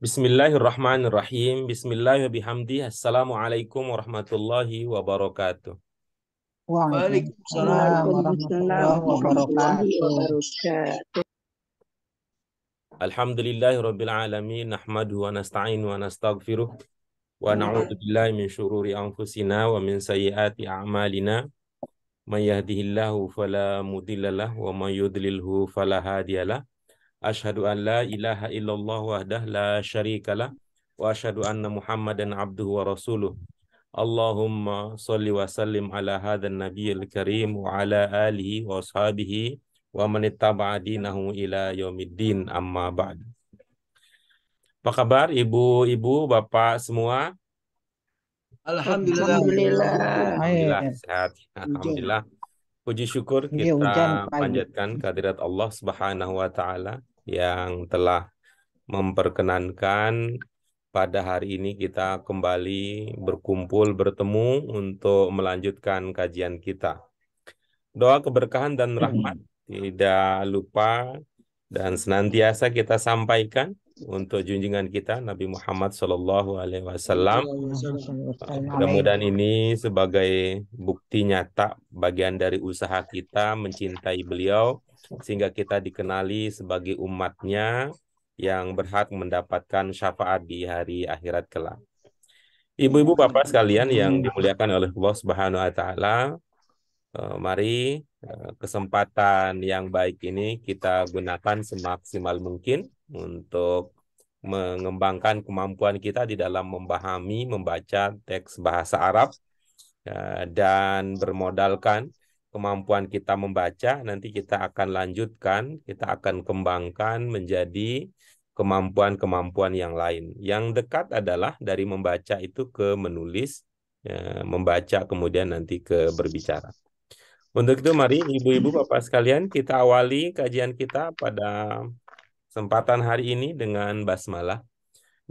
Bismillahirrahmanirrahim. Bismillahirrahmanirrahim. Assalamualaikum warahmatullahi wabarakatuh. Waalaikumsalam Waalaikumsalam warahmatullahi warahmatullahi wabarakatuh. wabarakatuh. Alhamdulillahirabbil alamin. Nahmaduhu wa nasta'inu wa nastaghfiruh wa na'udzu billahi min syururi anfusina wa min sayyiati a'malina. May yahdihillahu fala mudhillalah wa may yudlilhu fala hadiyalah. Asyhadu an la ilaha illallah wahdah la syarikalah wa asyhadu anna Muhammadan abduhu wa rasuluh. Allahumma sholli wa sallim ala hadzal nabiyil karim wa ala alihi wa ashabihi wa man ittaba'a dinahu ila yaumiddin, amma ba'd. Apa kabar ibu-ibu, bapak semua? Alhamdulillah. Alhamdulillah. Alhamdulillah Baik. sehat. Alhamdulillah. Puji syukur Iya, hujan kita pagi. panjatkan kehadirat Allah Subhanahu wa taala yang telah memperkenankan pada hari ini kita kembali berkumpul bertemu untuk melanjutkan kajian kita. Doa keberkahan dan rahmat tidak lupa dan senantiasa kita sampaikan untuk junjungan kita Nabi Muhammad SAW. Mudah-mudahan ini sebagai bukti nyata bagian dari usaha kita mencintai beliau sehingga kita dikenali sebagai umatnya yang berhak mendapatkan syafaat di hari akhirat kelak. Ibu-ibu, bapak sekalian yang dimuliakan oleh Allah Subhanahu wa taala, mari kesempatan yang baik ini kita gunakan semaksimal mungkin untuk mengembangkan kemampuan kita di dalam memahami, membaca teks bahasa Arab, dan bermodalkan kemampuan kita membaca, nanti kita akan lanjutkan, kita akan kembangkan menjadi kemampuan-kemampuan yang lain. Yang dekat adalah dari membaca itu ke menulis, membaca kemudian nanti ke berbicara. Untuk itu mari ibu-ibu bapak sekalian kita awali kajian kita pada kesempatan hari ini dengan basmalah.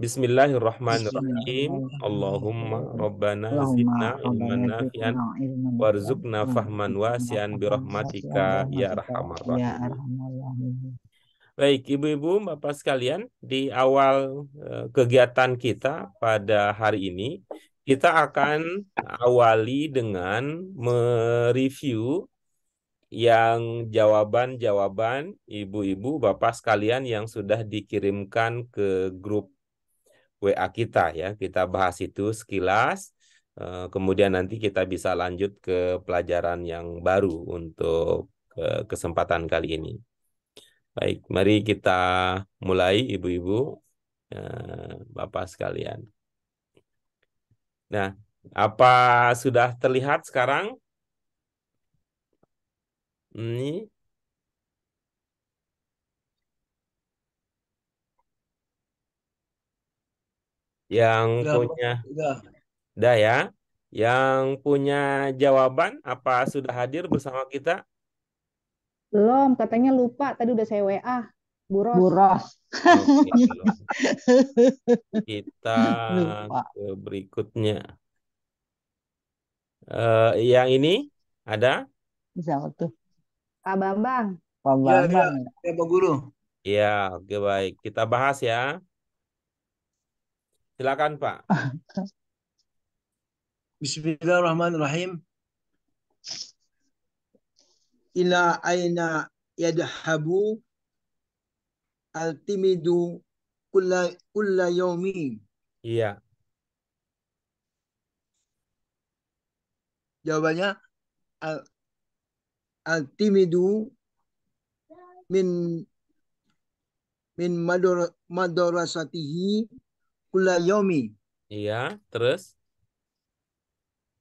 Bismillahirrahmanirrahim. Allahumma rabbana zidna ilman nafi'an warzuqna fahman wasi'an birahmatika ya arhamar rahimin. Baik, ibu-ibu, bapak sekalian, di awal kegiatan kita pada hari ini, kita akan awali dengan mereview yang jawaban-jawaban ibu-ibu, bapak sekalian yang sudah dikirimkan ke grup WA kita ya. Kita bahas itu sekilas, kemudian nanti kita bisa lanjut ke pelajaran yang baru untuk kesempatan kali ini. Baik, mari kita mulai ibu-ibu, bapak sekalian. Nah, apa sudah terlihat sekarang? Ini yang punya, dah ya. Yang punya jawaban apa sudah hadir bersama kita? Belum, katanya lupa. Tadi udah saya WA. Buros. Oke, kita Lupa. ke berikutnya. Yang ini ada? Bisa tuh. Pak Bambang. Pak Bambang. Ya, Pak Guru. Ya, oke baik. Kita bahas ya. Silakan, Pak. Bismillahirrahmanirrahim. Ila aina yadhabu altimidu kulla yaumi. Iya. Jawabannya altimidu min madrasatihi kulla yaumi. Iya, terus?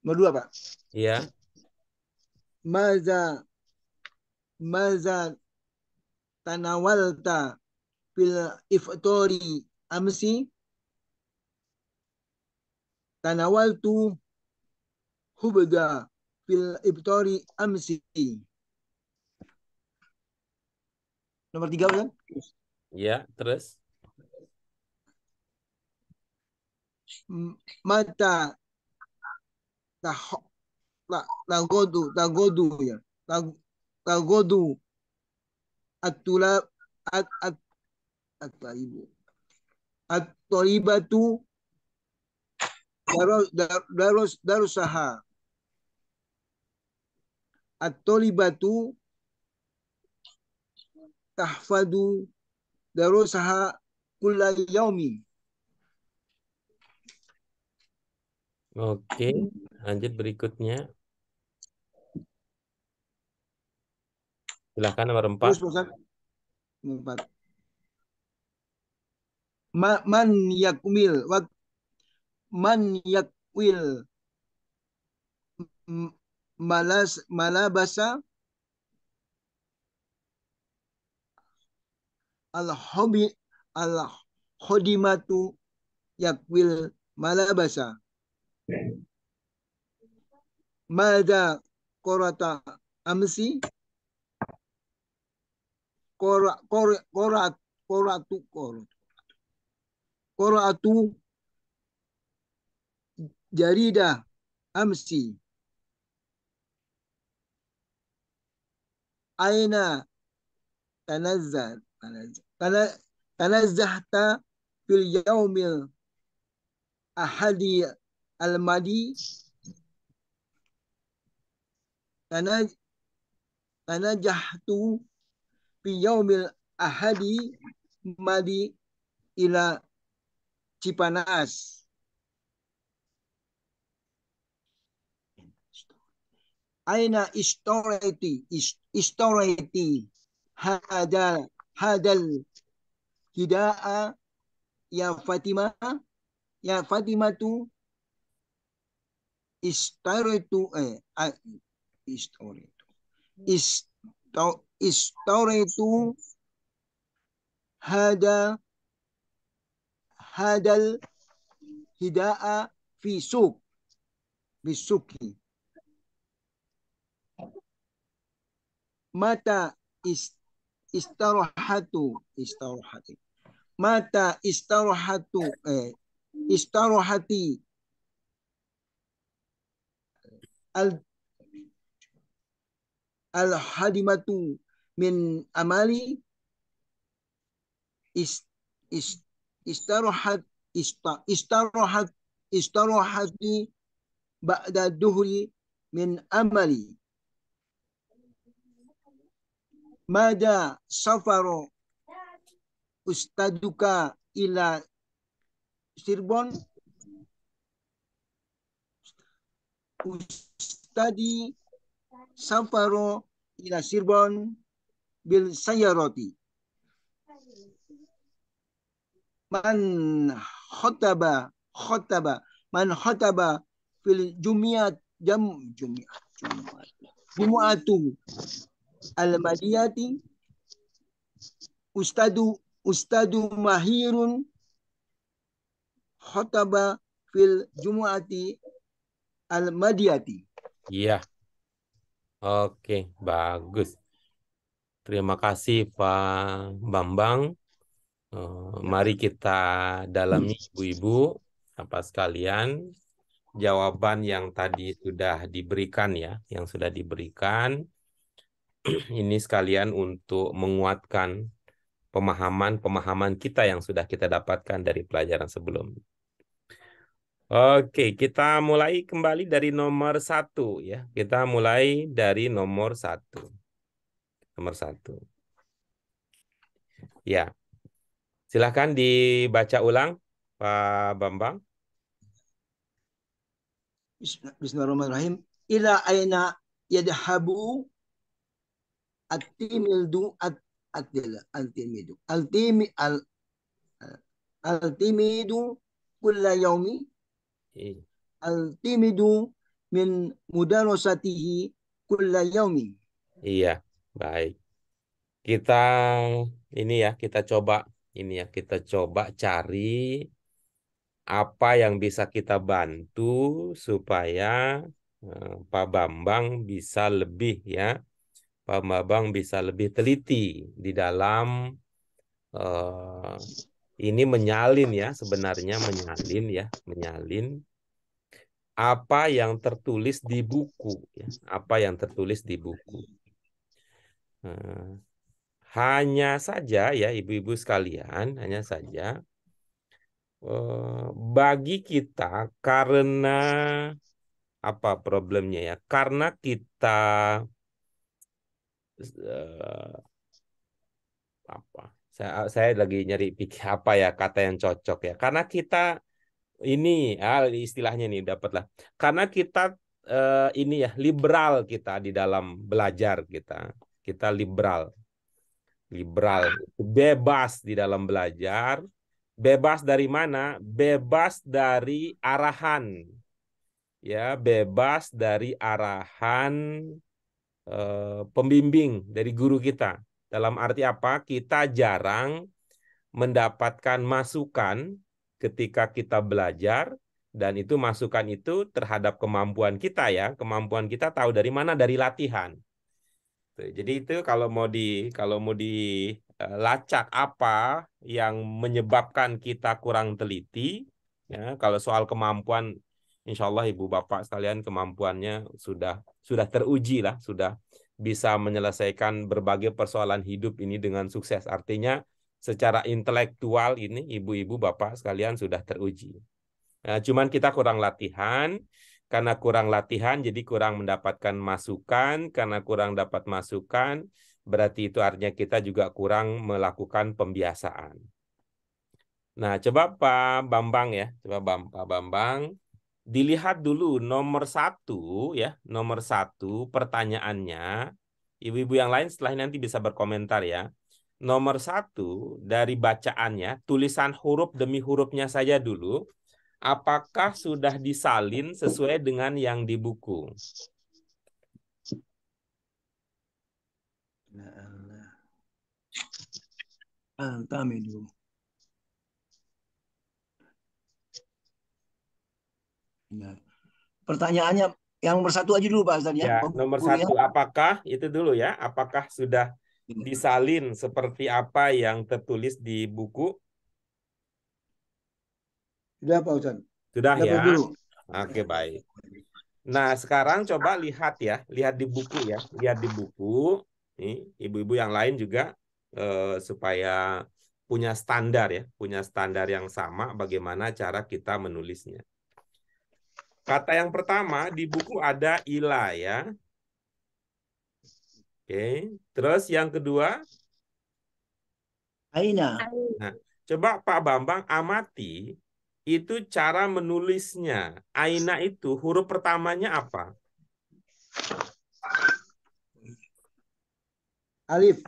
Nomor 2, Pak. Iya. Maza tanawalta fil iftori amsi. Tanawaltu hubda fil iftori amsi. Nomor 3, kan? Iya, terus? Mata tagodu ya. Tagodu atulab ibu. At-thalibatu darusaha. At-thalibatu tahfadu darusaha kulla yaumi. Oke, lanjut berikutnya. Silakan nomor 4. Terus Ustaz. 4. Man yakwil malabasa al-khodimatu yakwil malabasa. Mada korata amsi koratu jarida amsi. Aina tanazzahta fil yaumil ahadi al-madi. Tanajahtu fi yaumil ahadi madi ila Cipanas. Aina istoreti hadal hidaa ya Fatimatu istoreti hadal hidaa fi suki. Mata istarahati al-hadimatu min amali istarahati ba'da duhri min amali. Mada safaro ustaduka ila Cirebon. Ustadi safaro ila Cirebon bil sayarati. Man khotaba fil jumu'atu al-madiyati ustadu mahirun khotaba fil jumu'ati al-madiyati. Iya. Oke, bagus. Terima kasih Pak Bambang. Mari kita dalami ibu-ibu apa sekalian jawaban yang tadi sudah diberikan ya, yang sudah diberikan ini sekalian untuk menguatkan pemahaman kita yang sudah kita dapatkan dari pelajaran sebelumnya. Oke, kita mulai kembali dari nomor 1 ya. Kita mulai dari nomor 1. Nomor 1. Ya. Silahkan dibaca ulang, Pak Bambang. Bismillahirrahmanirrahim. Ila aina yadhabu at-timidu al-timidu kulla yaumi al-timidu min mudarasatihi kulla yaumi. Iya, baik. Kita coba cari apa yang bisa kita bantu supaya Pak Bambang bisa lebih teliti di dalam ini menyalin ya, sebenarnya menyalin apa yang tertulis di buku ya, apa yang tertulis di buku. Hanya saja ya ibu-ibu sekalian, hanya saja bagi kita karena apa problemnya ya? Karena kita eh, apa? Saya lagi nyari pikir apa ya kata yang cocok ya. Karena kita ini istilahnya nih dapatlah. Karena kita ini ya liberal kita di dalam belajar kita. Kita liberal, bebas di dalam belajar. Bebas dari mana? Bebas dari arahan. Ya, bebas dari arahan pembimbing dari guru kita. Dalam arti apa? Kita jarang mendapatkan masukan ketika kita belajar, dan itu masukan itu terhadap kemampuan kita ya. Kemampuan kita tahu dari mana? Dari latihan. Jadi itu kalau mau dilacak apa yang menyebabkan kita kurang teliti ya. Kalau soal kemampuan, insya Allah ibu bapak sekalian kemampuannya sudah teruji lah, sudah bisa menyelesaikan berbagai persoalan hidup ini dengan sukses. Artinya secara intelektual ini ibu-ibu bapak sekalian sudah teruji. Nah, cuman kita kurang latihan. Karena kurang latihan, jadi kurang mendapatkan masukan. Karena kurang dapat masukan, berarti itu artinya kita juga kurang melakukan pembiasaan. Nah, coba Pak Bambang ya, Pak Bambang, dilihat dulu nomor 1 ya, nomor 1 pertanyaannya. Ibu-ibu yang lain setelah ini nanti bisa berkomentar ya. Nomor 1 dari bacaannya, tulisan huruf demi hurufnya saja dulu. Apakah sudah disalin sesuai dengan yang di buku? Altamidu. Ya. Pertanyaannya yang nomor 1 aja dulu Pak Ustaz Ya, ya. nomor Guru ya. 1 apakah itu dulu ya? Apakah sudah disalin seperti apa yang tertulis di buku? Sudah Pak Ustaz. Sudah Dapat ya? dulu. Oke, baik. Nah, sekarang coba lihat ya, lihat di buku ya, lihat di buku. Nih, ibu-ibu yang lain juga supaya punya standar ya, punya standar yang sama bagaimana cara kita menulisnya. Kata yang pertama di buku ada ila ya. Oke, terus yang kedua, Aina. nah, coba Pak Bambang amati itu cara menulisnya. Aina itu huruf pertamanya apa? Alif.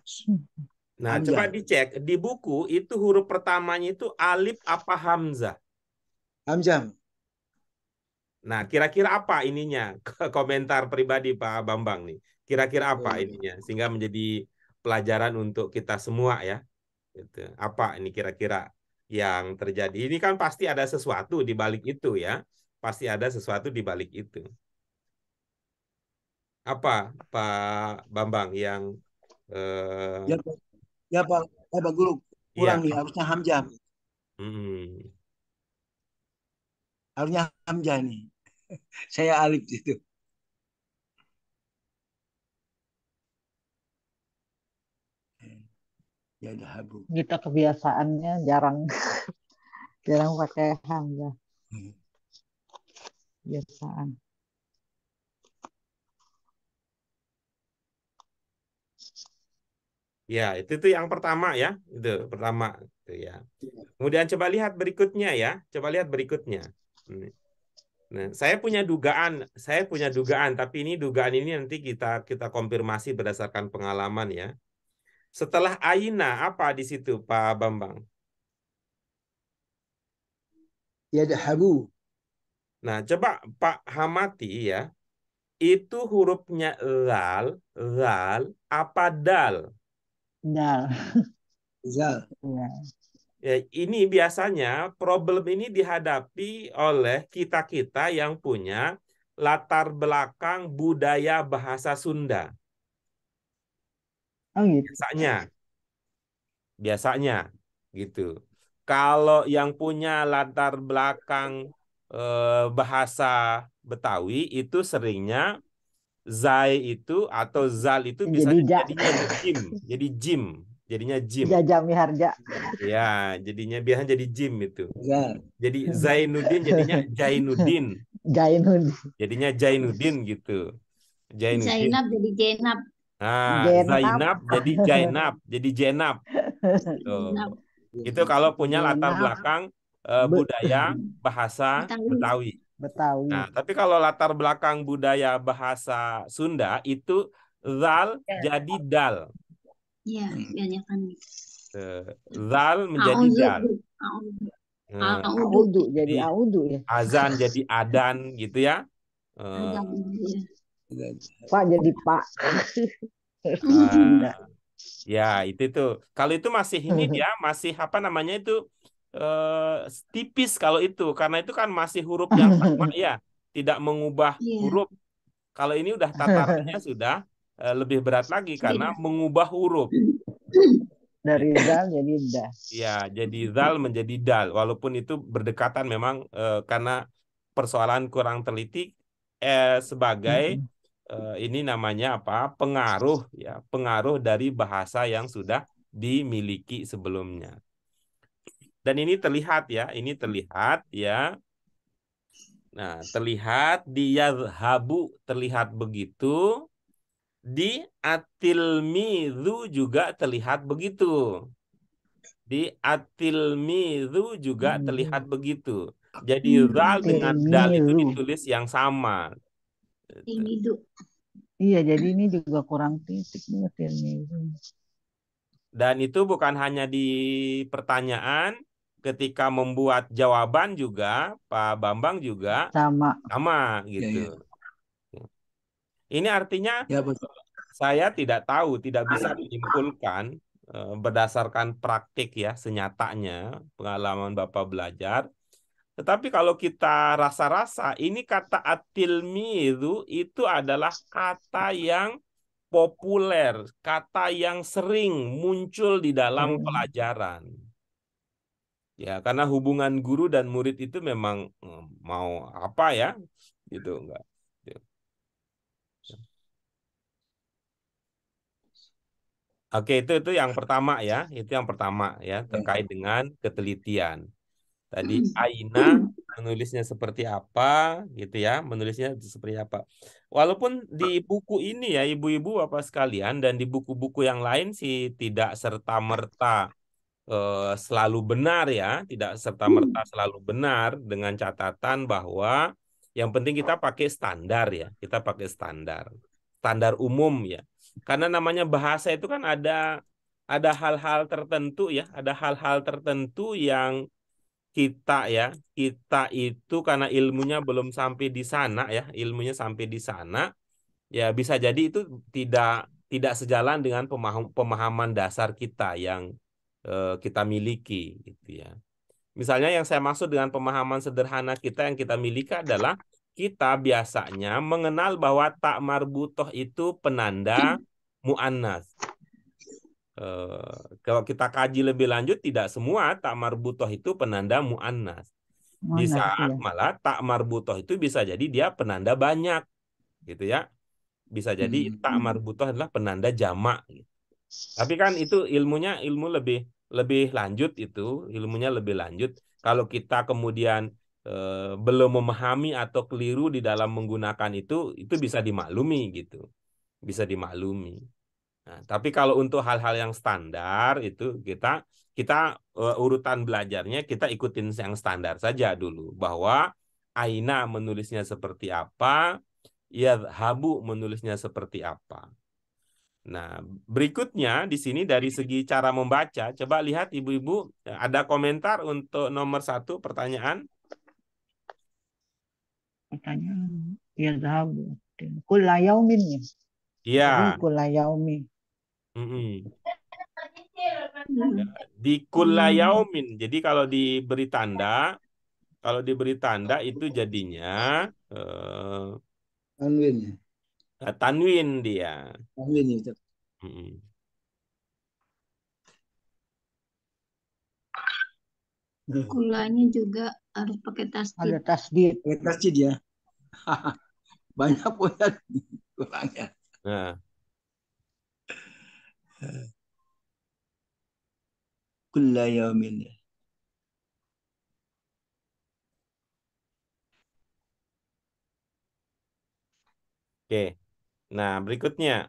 Nah, Hamzah. coba dicek di buku itu huruf pertamanya itu alif apa hamzah? Hamzah. Nah, kira-kira apa ininya? Komentar pribadi Pak Bambang nih. Kira-kira apa ininya? Sehingga menjadi pelajaran untuk kita semua ya. Gitu. Apa ini kira-kira yang terjadi? Ini kan pasti ada sesuatu di balik itu ya. Pasti ada sesuatu di balik itu. Apa Pak Bambang yang Ya Pak Guru. Kurang iya. nih harusnya Hamzah. Harusnya Hamzah nih. Saya alif itu. Ya dah habu. Kita kebiasaannya jarang pakai hamzah. Kebiasaan. Ya, itu yang pertama ya. Itu pertama itu ya. Kemudian coba lihat berikutnya ya. Coba lihat berikutnya. Nah, saya punya dugaan, tapi ini dugaan ini nanti kita konfirmasi berdasarkan pengalaman ya. Setelah aina apa di situ Pak Bambang? Ya dah habu. Nah, coba Pak Hamati ya. Itu hurufnya lal apa dal? Dal. Zal. Ya. Ya, ini biasanya problem ini dihadapi oleh kita-kita yang punya latar belakang budaya bahasa Sunda. Oh gitu. Biasanya gitu. Kalau yang punya latar belakang bahasa Betawi itu seringnya zai itu atau zal itu bisa Jadi jadinya jim, jadi jim. jadinya Jim. Jaja Miharja. Ya, jadinya biasanya jadi Jim itu. Ya. Jadi Zainuddin jadinya Jainuddin. Jainuddin. Jadinya Jainuddin gitu. Jainuddin. Zainab jadi Jenab. Nah, Jenab. Zainab jadi Jainab, jadi Jenab. Tuh. Jenab. Itu kalau punya latar Jenab. belakang Be- budaya bahasa Betawi. Betawi. Betawi. Nah, tapi kalau latar belakang budaya bahasa Sunda itu zal jadi dal. Iya, kebanyakan. Zal menjadi dal. Nah, Audu jadi jadi audu ya. azan jadi adan gitu ya. Pak jadi Pak. Ah, ya itu tuh. Kalau itu masih ini dia masih apa namanya itu tipis kalau itu karena itu kan masih huruf yang sama ya, tidak mengubah Iya. huruf. Kalau ini udah tatarannya sudah lebih berat lagi karena mengubah huruf. Dari dal jadi dah. Ya, jadi zal menjadi dal. Walaupun itu berdekatan memang karena persoalan kurang teliti sebagai ini namanya apa? Pengaruh ya, pengaruh dari bahasa yang sudah dimiliki sebelumnya. Dan ini terlihat ya, ini terlihat ya. Nah, terlihat di yazhabu terlihat begitu. Di atilmidhu juga terlihat begitu. Di atilmidhu juga terlihat begitu. Jadi zal dengan dal itu ditulis yang sama. Tilmidu. Iya, jadi ini juga kurang titik nih tilmidu. Dan itu bukan hanya di pertanyaan, ketika membuat jawaban juga Pak Bambang juga Sama. gitu. Ini artinya Ya, betul. saya tidak tahu, tidak bisa menyimpulkan berdasarkan praktik ya, senyatanya pengalaman Bapak belajar. Tetapi kalau kita rasa-rasa, ini kata atilmidu itu adalah kata yang populer, kata yang sering muncul di dalam pelajaran. Ya, karena hubungan guru dan murid itu memang mau apa ya, gitu enggak. Oke, itu yang pertama ya, itu yang pertama ya, terkait dengan ketelitian. Tadi Aina menulisnya seperti apa, gitu ya, menulisnya seperti apa. Walaupun di buku ini ya, ibu-ibu bapak sekalian, dan di buku-buku yang lain sih tidak serta-merta selalu benar ya, tidak serta-merta selalu benar dengan catatan bahwa yang penting kita pakai standar ya, kita pakai standar umum ya. Karena namanya bahasa itu kan ada hal-hal tertentu ya, ada hal-hal tertentu yang kita itu karena ilmunya belum sampai di sana ya, ilmunya sampai di sana ya bisa jadi itu tidak sejalan dengan pemahaman dasar kita yang kita miliki gitu ya. Misalnya yang saya maksud dengan pemahaman sederhana kita yang kita miliki adalah kita biasanya mengenal bahwa tak marbutoh itu penanda mu'annas. Kalau kita kaji lebih lanjut, tidak semua tak marbutoh itu penanda mu'annas. Di saat malah tak marbutoh itu bisa jadi dia penanda banyak, gitu ya. Bisa jadi tak marbutoh adalah penanda jamak. Gitu. Tapi kan itu ilmunya ilmu lebih lanjut itu, ilmunya lebih lanjut. Kalau kita kemudian belum memahami atau keliru di dalam menggunakan itu bisa dimaklumi gitu, bisa dimaklumi. Nah, tapi kalau untuk hal-hal yang standar itu kita urutan belajarnya kita ikutin yang standar saja dulu, bahwa Aina menulisnya seperti apa, Yadhabu menulisnya seperti apa. Nah, berikutnya di sini dari segi cara membaca, coba lihat ibu-ibu, ada komentar untuk nomor 1 pertanyaan? Pertanyaan, Yadhabu. Kulla yaumin ya. Iya. Jadi kulla yaumi. Di kulla yaumin. Jadi kalau diberi tanda itu jadinya Tanwin ya. Tanwin dia. Tanwin itu. Kulanya juga harus pakai tasdid. Ada tasdid. Pakai tasdid ya. Banyak punya kurangnya. Nah. kulla yaumin. Oke. Nah, berikutnya.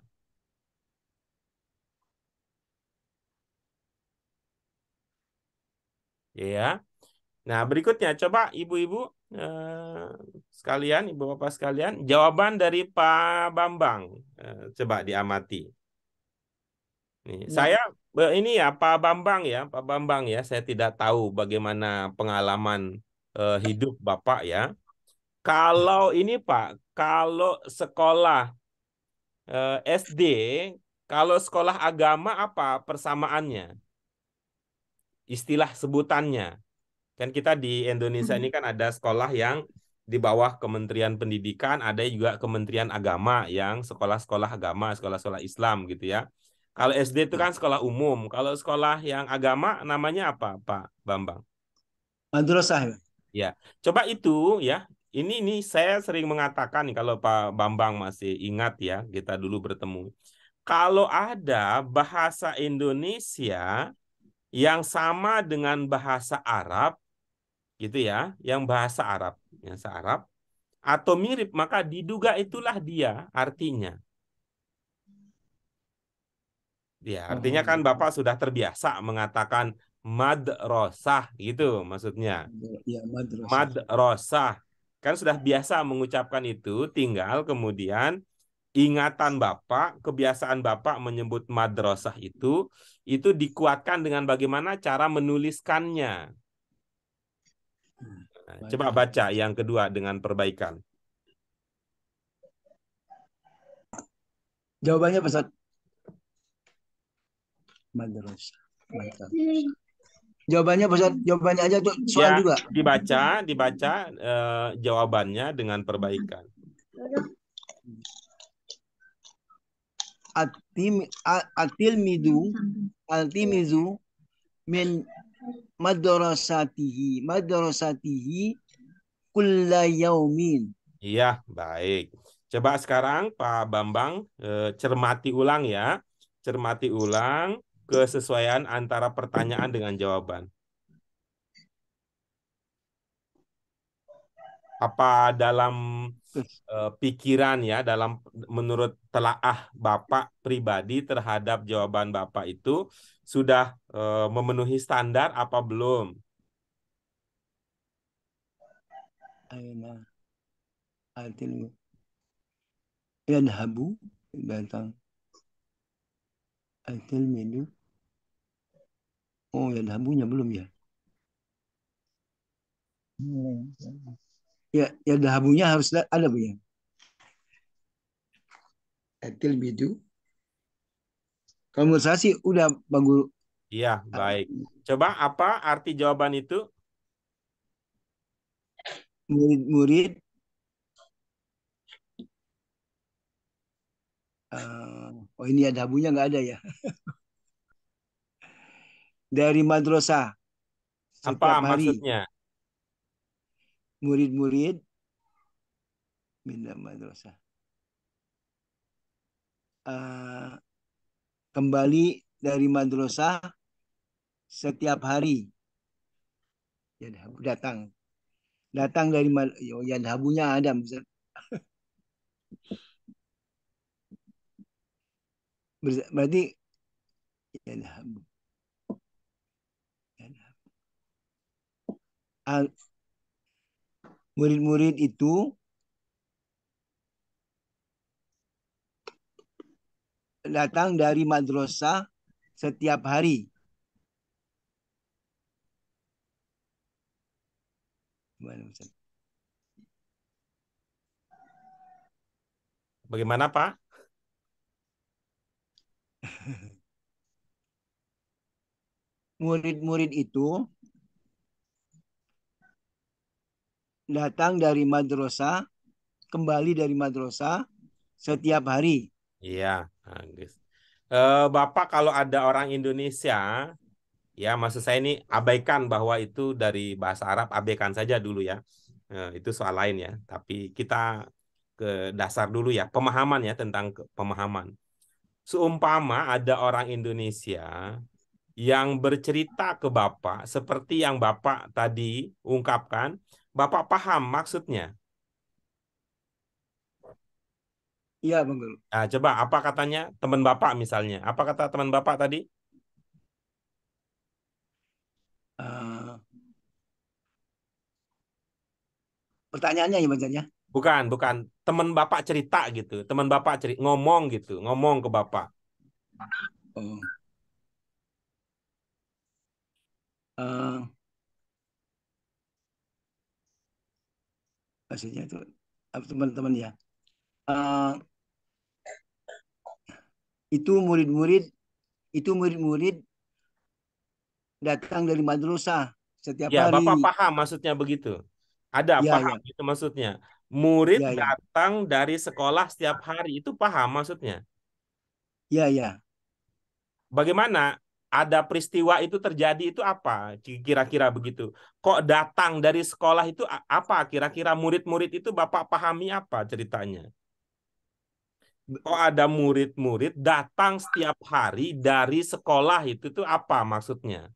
Ya. Nah, berikutnya coba ibu-ibu sekalian, ibu bapak sekalian, jawaban dari Pak Bambang. Coba diamati. Nih, Ya. saya ini ya Pak Bambang ya, saya tidak tahu bagaimana pengalaman hidup Bapak ya. Kalau ini Pak, kalau sekolah SD, kalau sekolah agama apa persamaannya? Istilah sebutannya. Kan kita di Indonesia ini kan ada sekolah yang di bawah Kementerian Pendidikan, ada juga Kementerian Agama yang sekolah-sekolah agama, sekolah-sekolah Islam gitu ya. Kalau SD itu kan sekolah umum. Kalau sekolah yang agama namanya apa, Pak Bambang? Madrasah. Ya, coba itu ya. Ini saya sering mengatakan nih, kalau Pak Bambang masih ingat ya, kita dulu bertemu. Kalau ada bahasa Indonesia yang sama dengan bahasa Arab, gitu ya, yang bahasa Arab atau mirip, maka diduga itulah dia artinya. Ya, artinya kan Bapak sudah terbiasa mengatakan madrasah gitu maksudnya. Ya, madrasah. Madrasah. Kan sudah biasa mengucapkan itu, tinggal kemudian ingatan Bapak, kebiasaan Bapak menyebut madrasah itu dikuatkan dengan bagaimana cara menuliskannya. Nah, coba baca yang kedua dengan perbaikan. Jawabannya Ustaz. Madrasah. Jawabannya Ustaz, jawabannya aja tuh soal Ya, juga. dibaca jawabannya dengan perbaikan. Altimizu min madrasatihi kulla yaumin. Iya, baik. Coba sekarang Pak Bambang cermati ulang ya. Cermati ulang kesesuaian antara pertanyaan dengan jawaban. Apa dalam pikiran ya, menurut telaah Bapak pribadi terhadap jawaban Bapak itu sudah memenuhi standar apa belum? Aina altilmu yadhabu, datang altilmidu. Oh, yadhabunya belum ya? Ya, yadhabunya harus ada Bu ya. Altilmidu. Kalau menurut saya sih udah bagus. Iya, baik. Coba apa arti jawaban itu? Murid-murid oh, ini ada habunya nggak ada ya. Dari madrasah Apa setiap hari. maksudnya? Murid-murid minta madrasah. Kembali dari madrasah setiap hari. Datang dari yadhabunya ada misal. Berarti yadhabu. Murid-murid itu datang dari madrasah setiap hari. Bagaimana, Pak? Murid-murid itu datang dari madrasah, kembali dari madrasah setiap hari. Iya, bagus. Bapak kalau ada orang Indonesia, ya maksud saya ini abaikan bahwa itu dari bahasa Arab, abaikan saja dulu ya. Itu soal lain ya. Tapi kita ke dasar dulu ya, pemahaman ya tentang pemahaman. Seumpama ada orang Indonesia yang bercerita ke Bapak seperti yang Bapak tadi ungkapkan, Bapak paham maksudnya. Iya, Bang Guru. Nah, coba apa katanya teman Bapak misalnya? Apa kata teman Bapak tadi? Eh, pertanyaannya ya bacanya. Bukan, bukan. Teman Bapak cerita gitu. Teman Bapak ngomong gitu, ngomong ke Bapak. Oh. Eh, maksudnya itu teman-teman ya. Eh, itu murid-murid datang dari madrasah setiap Ya, Bapak hari. paham maksudnya begitu. Ada Ya, paham ya, itu maksudnya. Murid ya, ya, datang dari sekolah setiap hari itu paham maksudnya. ya, ya. Bagaimana ada peristiwa itu terjadi itu apa? Kira-kira begitu. Kok datang dari sekolah itu apa? Kira-kira murid-murid itu Bapak pahami apa ceritanya? Kok ada murid-murid datang setiap hari dari sekolah itu tuh apa maksudnya?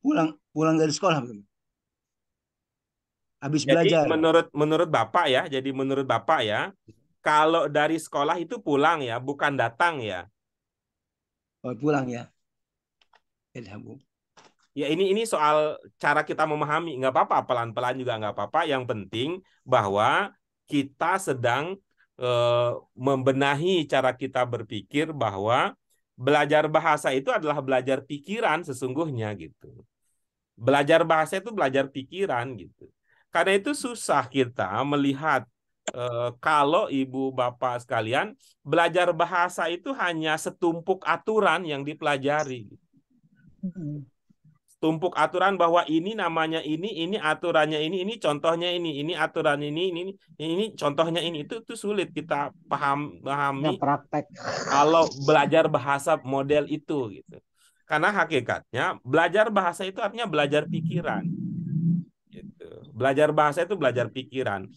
Pulang pulang dari sekolah betul. Habis Jadi belajar. menurut Bapak ya, jadi menurut Bapak ya, kalau dari sekolah itu pulang ya, bukan datang ya. Oh, pulang ya. Ilhamu. Ya ini soal cara kita memahami, nggak apa-apa, pelan-pelan juga nggak apa-apa. Yang penting bahwa kita sedang membenahi cara kita berpikir bahwa belajar bahasa itu adalah belajar pikiran sesungguhnya gitu. Belajar bahasa itu belajar pikiran gitu. Karena itu susah kita melihat kalau ibu bapak sekalian belajar bahasa itu hanya setumpuk aturan yang dipelajari. Tumpuk aturan bahwa ini namanya ini aturannya ini contohnya ini aturan ini contohnya ini itu sulit kita Ya pahami praktek. kalau belajar bahasa model itu gitu. Karena hakikatnya belajar bahasa itu artinya belajar pikiran. Gitu. Belajar bahasa itu belajar pikiran.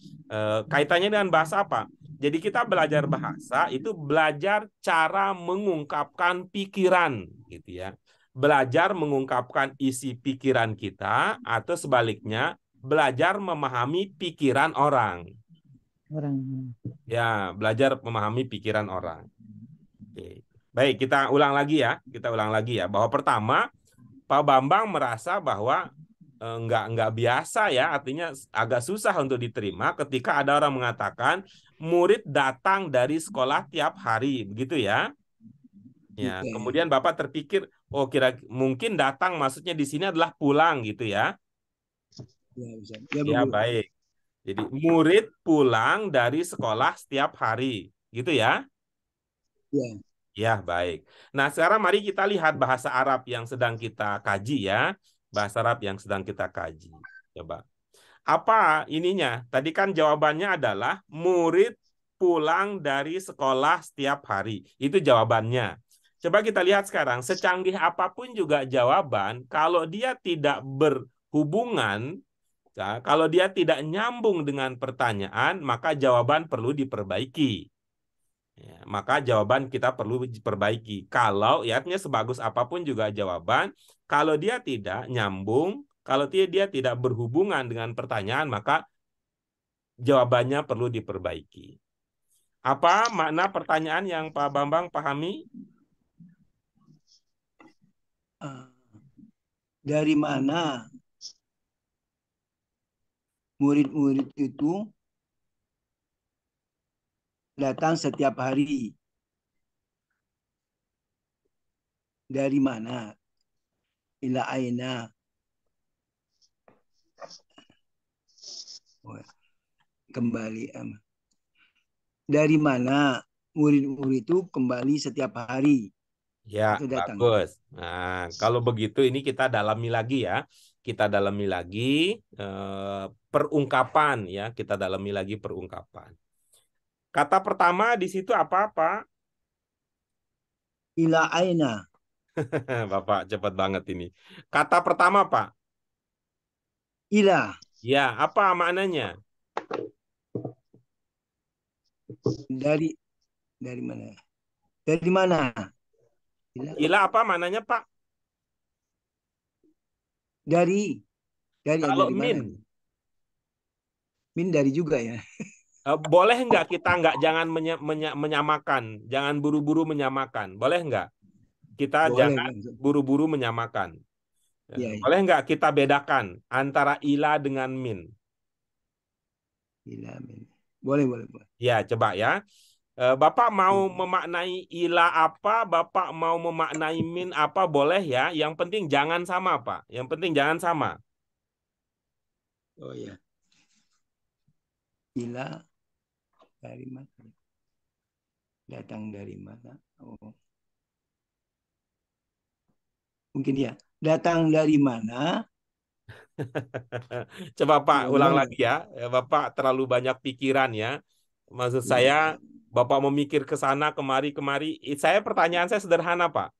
Kaitannya dengan bahasa apa? Jadi kita belajar bahasa itu belajar cara mengungkapkan pikiran gitu ya. Belajar mengungkapkan isi pikiran kita atau sebaliknya belajar memahami pikiran orang. Orang. Ya, belajar memahami pikiran orang. Oke. Baik, kita ulang lagi ya. Kita ulang lagi ya bahwa pertama Pak Bambang merasa bahwa nggak biasa ya, artinya agak susah untuk diterima ketika ada orang mengatakan murid datang dari sekolah tiap hari, begitu ya. Ya, Oke. kemudian Bapak terpikir, oh mungkin datang maksudnya di sini adalah pulang gitu ya. Ya, bisa. Ya, Ya, Bang Guru. baik. Jadi murid pulang dari sekolah setiap hari, gitu ya. Ya. Ya, baik. Nah, sekarang mari kita lihat bahasa Arab yang sedang kita kaji ya. Bahasa Arab yang sedang kita kaji. Coba. Apa ininya? Tadi kan jawabannya adalah murid pulang dari sekolah setiap hari. Itu jawabannya. Coba kita lihat sekarang, secanggih apapun juga jawaban, kalau dia tidak berhubungan, ya, kalau dia tidak nyambung dengan pertanyaan, maka jawaban perlu diperbaiki. Ya, maka jawaban kita perlu diperbaiki. Kalau ya artinya sebagus apapun juga jawaban, kalau dia tidak nyambung, kalau dia tidak berhubungan dengan pertanyaan, maka jawabannya perlu diperbaiki. Apa makna pertanyaan yang Pak Bambang pahami? Dari mana murid-murid itu datang setiap hari? Dari mana? Ila aina. Kembali. Dari mana murid-murid itu kembali setiap hari? Ya, Itu datang. bagus. Nah, kalau begitu ini kita dalami lagi ya. Kita dalami lagi perungkapan ya. Kita dalami lagi perungkapan. Kata pertama di situ apa-apa? Ila aina. Bapak cepat banget ini. Kata pertama, Pak. Ila. Ya, apa maknanya? Dari mana? Dari mana? Ila apa mananya, Pak? Dari Kalau dari mana? min, Min dari juga ya. boleh nggak kita jangan menyamakan, jangan buru-buru menyamakan, boleh nggak? Kita Boleh, jangan Bang. buru-buru menyamakan. Iya, iya. Boleh nggak kita bedakan antara ila dengan min? Ila, min. Boleh, boleh, boleh. Ya, coba ya. Bapak mau memaknai ila apa, Bapak mau memaknai min apa, boleh ya. Yang penting jangan sama, Pak. Yang penting jangan sama. Oh ya. Ila dari mana? Datang dari mana? Oh. Mungkin ya. Datang dari mana? Coba Pak Ya, ulang gimana? lagi ya. Bapak terlalu banyak pikiran ya. Maksud Iya. saya, Bapak memikir ke sana kemari. Pertanyaan saya sederhana, Pak.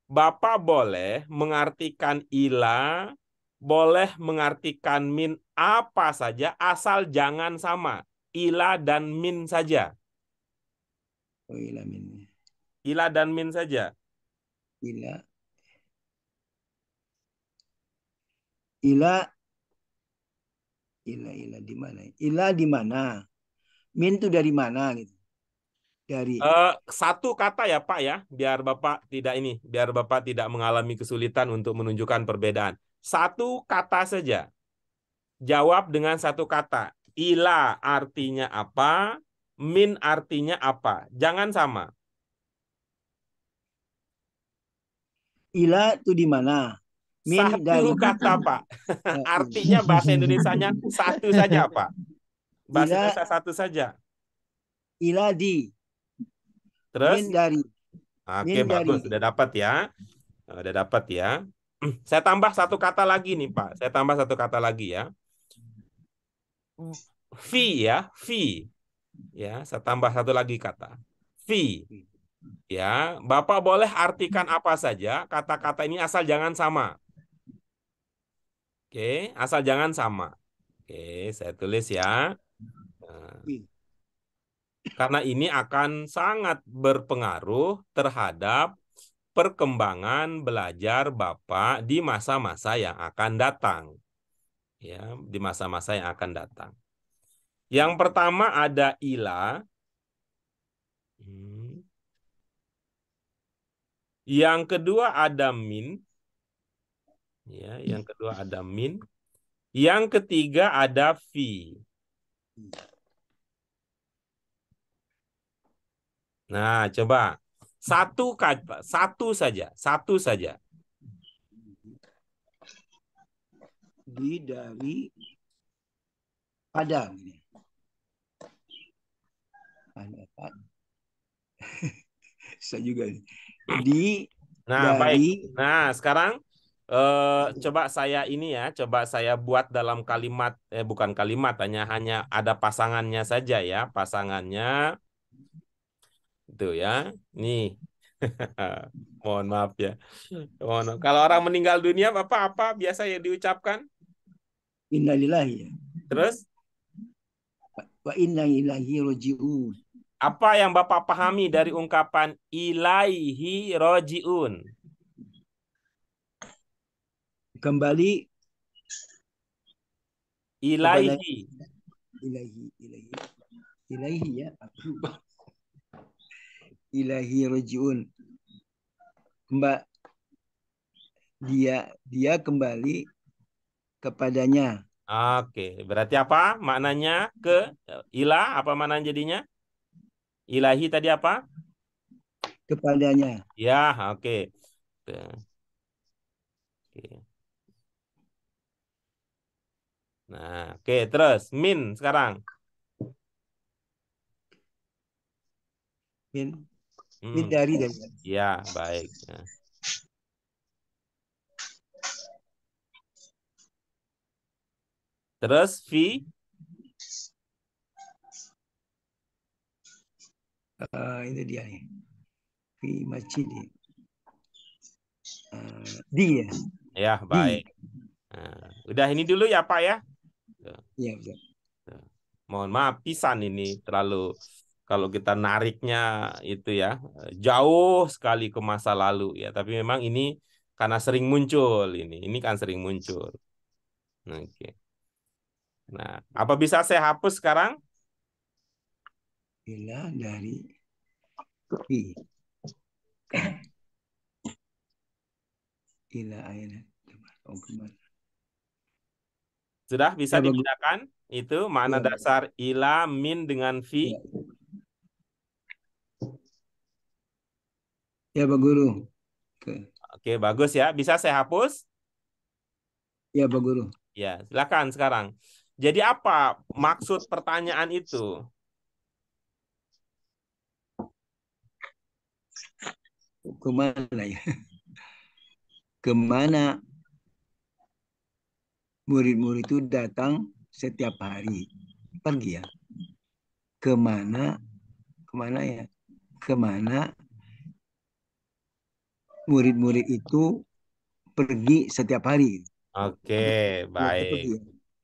Bapak boleh mengartikan ila, boleh mengartikan min apa saja, asal jangan sama. Ila dan min saja. Oh, ila, min. Ila dan min saja. Ila. Ila. Ila di mana? Ila di mana? Min itu dari mana gitu? Dari Satu kata ya Pak ya, biar Bapak tidak mengalami kesulitan untuk menunjukkan perbedaan. Satu kata saja. Jawab dengan satu kata. Ila artinya apa? Min artinya apa? Jangan sama. ila itu di mana? Min dari Satu kata Pak. Artinya bahasa Indonesianya satu saja Pak. Bahasa ila Indonesia satu saja. ila di. Terus? Min dari. Oke, Min dari. bagus. Sudah dapat ya. Sudah dapat ya. Saya tambah satu kata lagi nih Pak. Saya tambah satu kata lagi ya. Fi ya, fi. Ya, saya tambah satu lagi kata. Fi. Ya, Bapak boleh artikan apa saja kata-kata ini asal jangan sama. Oke, asal jangan sama. Oke, saya tulis ya. Nah, karena ini akan sangat berpengaruh terhadap perkembangan belajar Bapak di masa-masa yang akan datang. Ya, di masa-masa yang akan datang. Yang pertama ada ila. Yang kedua ada min. Ya, yang kedua ada min. Yang ketiga ada fi. Nah, coba satu kata, satu saja. Di dari pada. Ada. Bisa juga nih. Di Nah, dari baik. Nah, sekarang coba saya buat dalam kalimat, bukan kalimat, hanya ada pasangannya saja ya, pasangannya itu ya. Nih, mohon maaf ya. Kalau orang meninggal dunia, Bapak apa biasa yang diucapkan? innalillahi ya. Terus Wa inna ilahi roji'un. apa yang Bapak pahami dari ungkapan ilaihi roji'un? Kembali Ilaihi. Ilahi ya. Ilahi roji'un. Dia kembali kepadanya. Oke, berarti apa maknanya ke ilah? Apa maknanya jadinya? Ilahi tadi apa? Kepadanya. Ya, oke. Oke. Nah, oke, terus min sekarang. Min dari. Ya, baik. Nah. Terus fi. Ini dia nih. Fi masjid. Di ya. Ya, baik. Nah, udah ini dulu ya, Pak ya. Iya, betul. Mohon maaf pisan ini terlalu kalau kita nariknya itu ya jauh sekali ke masa lalu ya. Tapi memang ini karena sering muncul ini kan sering muncul. Oke. Nah, apa bisa saya hapus sekarang? Ila dari fi. Ila aina. Oh, kemana? Sudah bisa Ya, bagus. dibedakan itu makna Ya. dasar ila, min dengan fi. Ya. Ya, Pak Guru. Oke, bagus ya. Bisa saya hapus? Ya, Pak Guru. Ya, silakan sekarang. Jadi apa maksud pertanyaan itu? Kemana ya? Kemana murid-murid itu datang setiap hari? Pergi ya. Kemana ya? Kemana murid-murid itu pergi setiap hari? Oke, Ya, baik. pergi ya.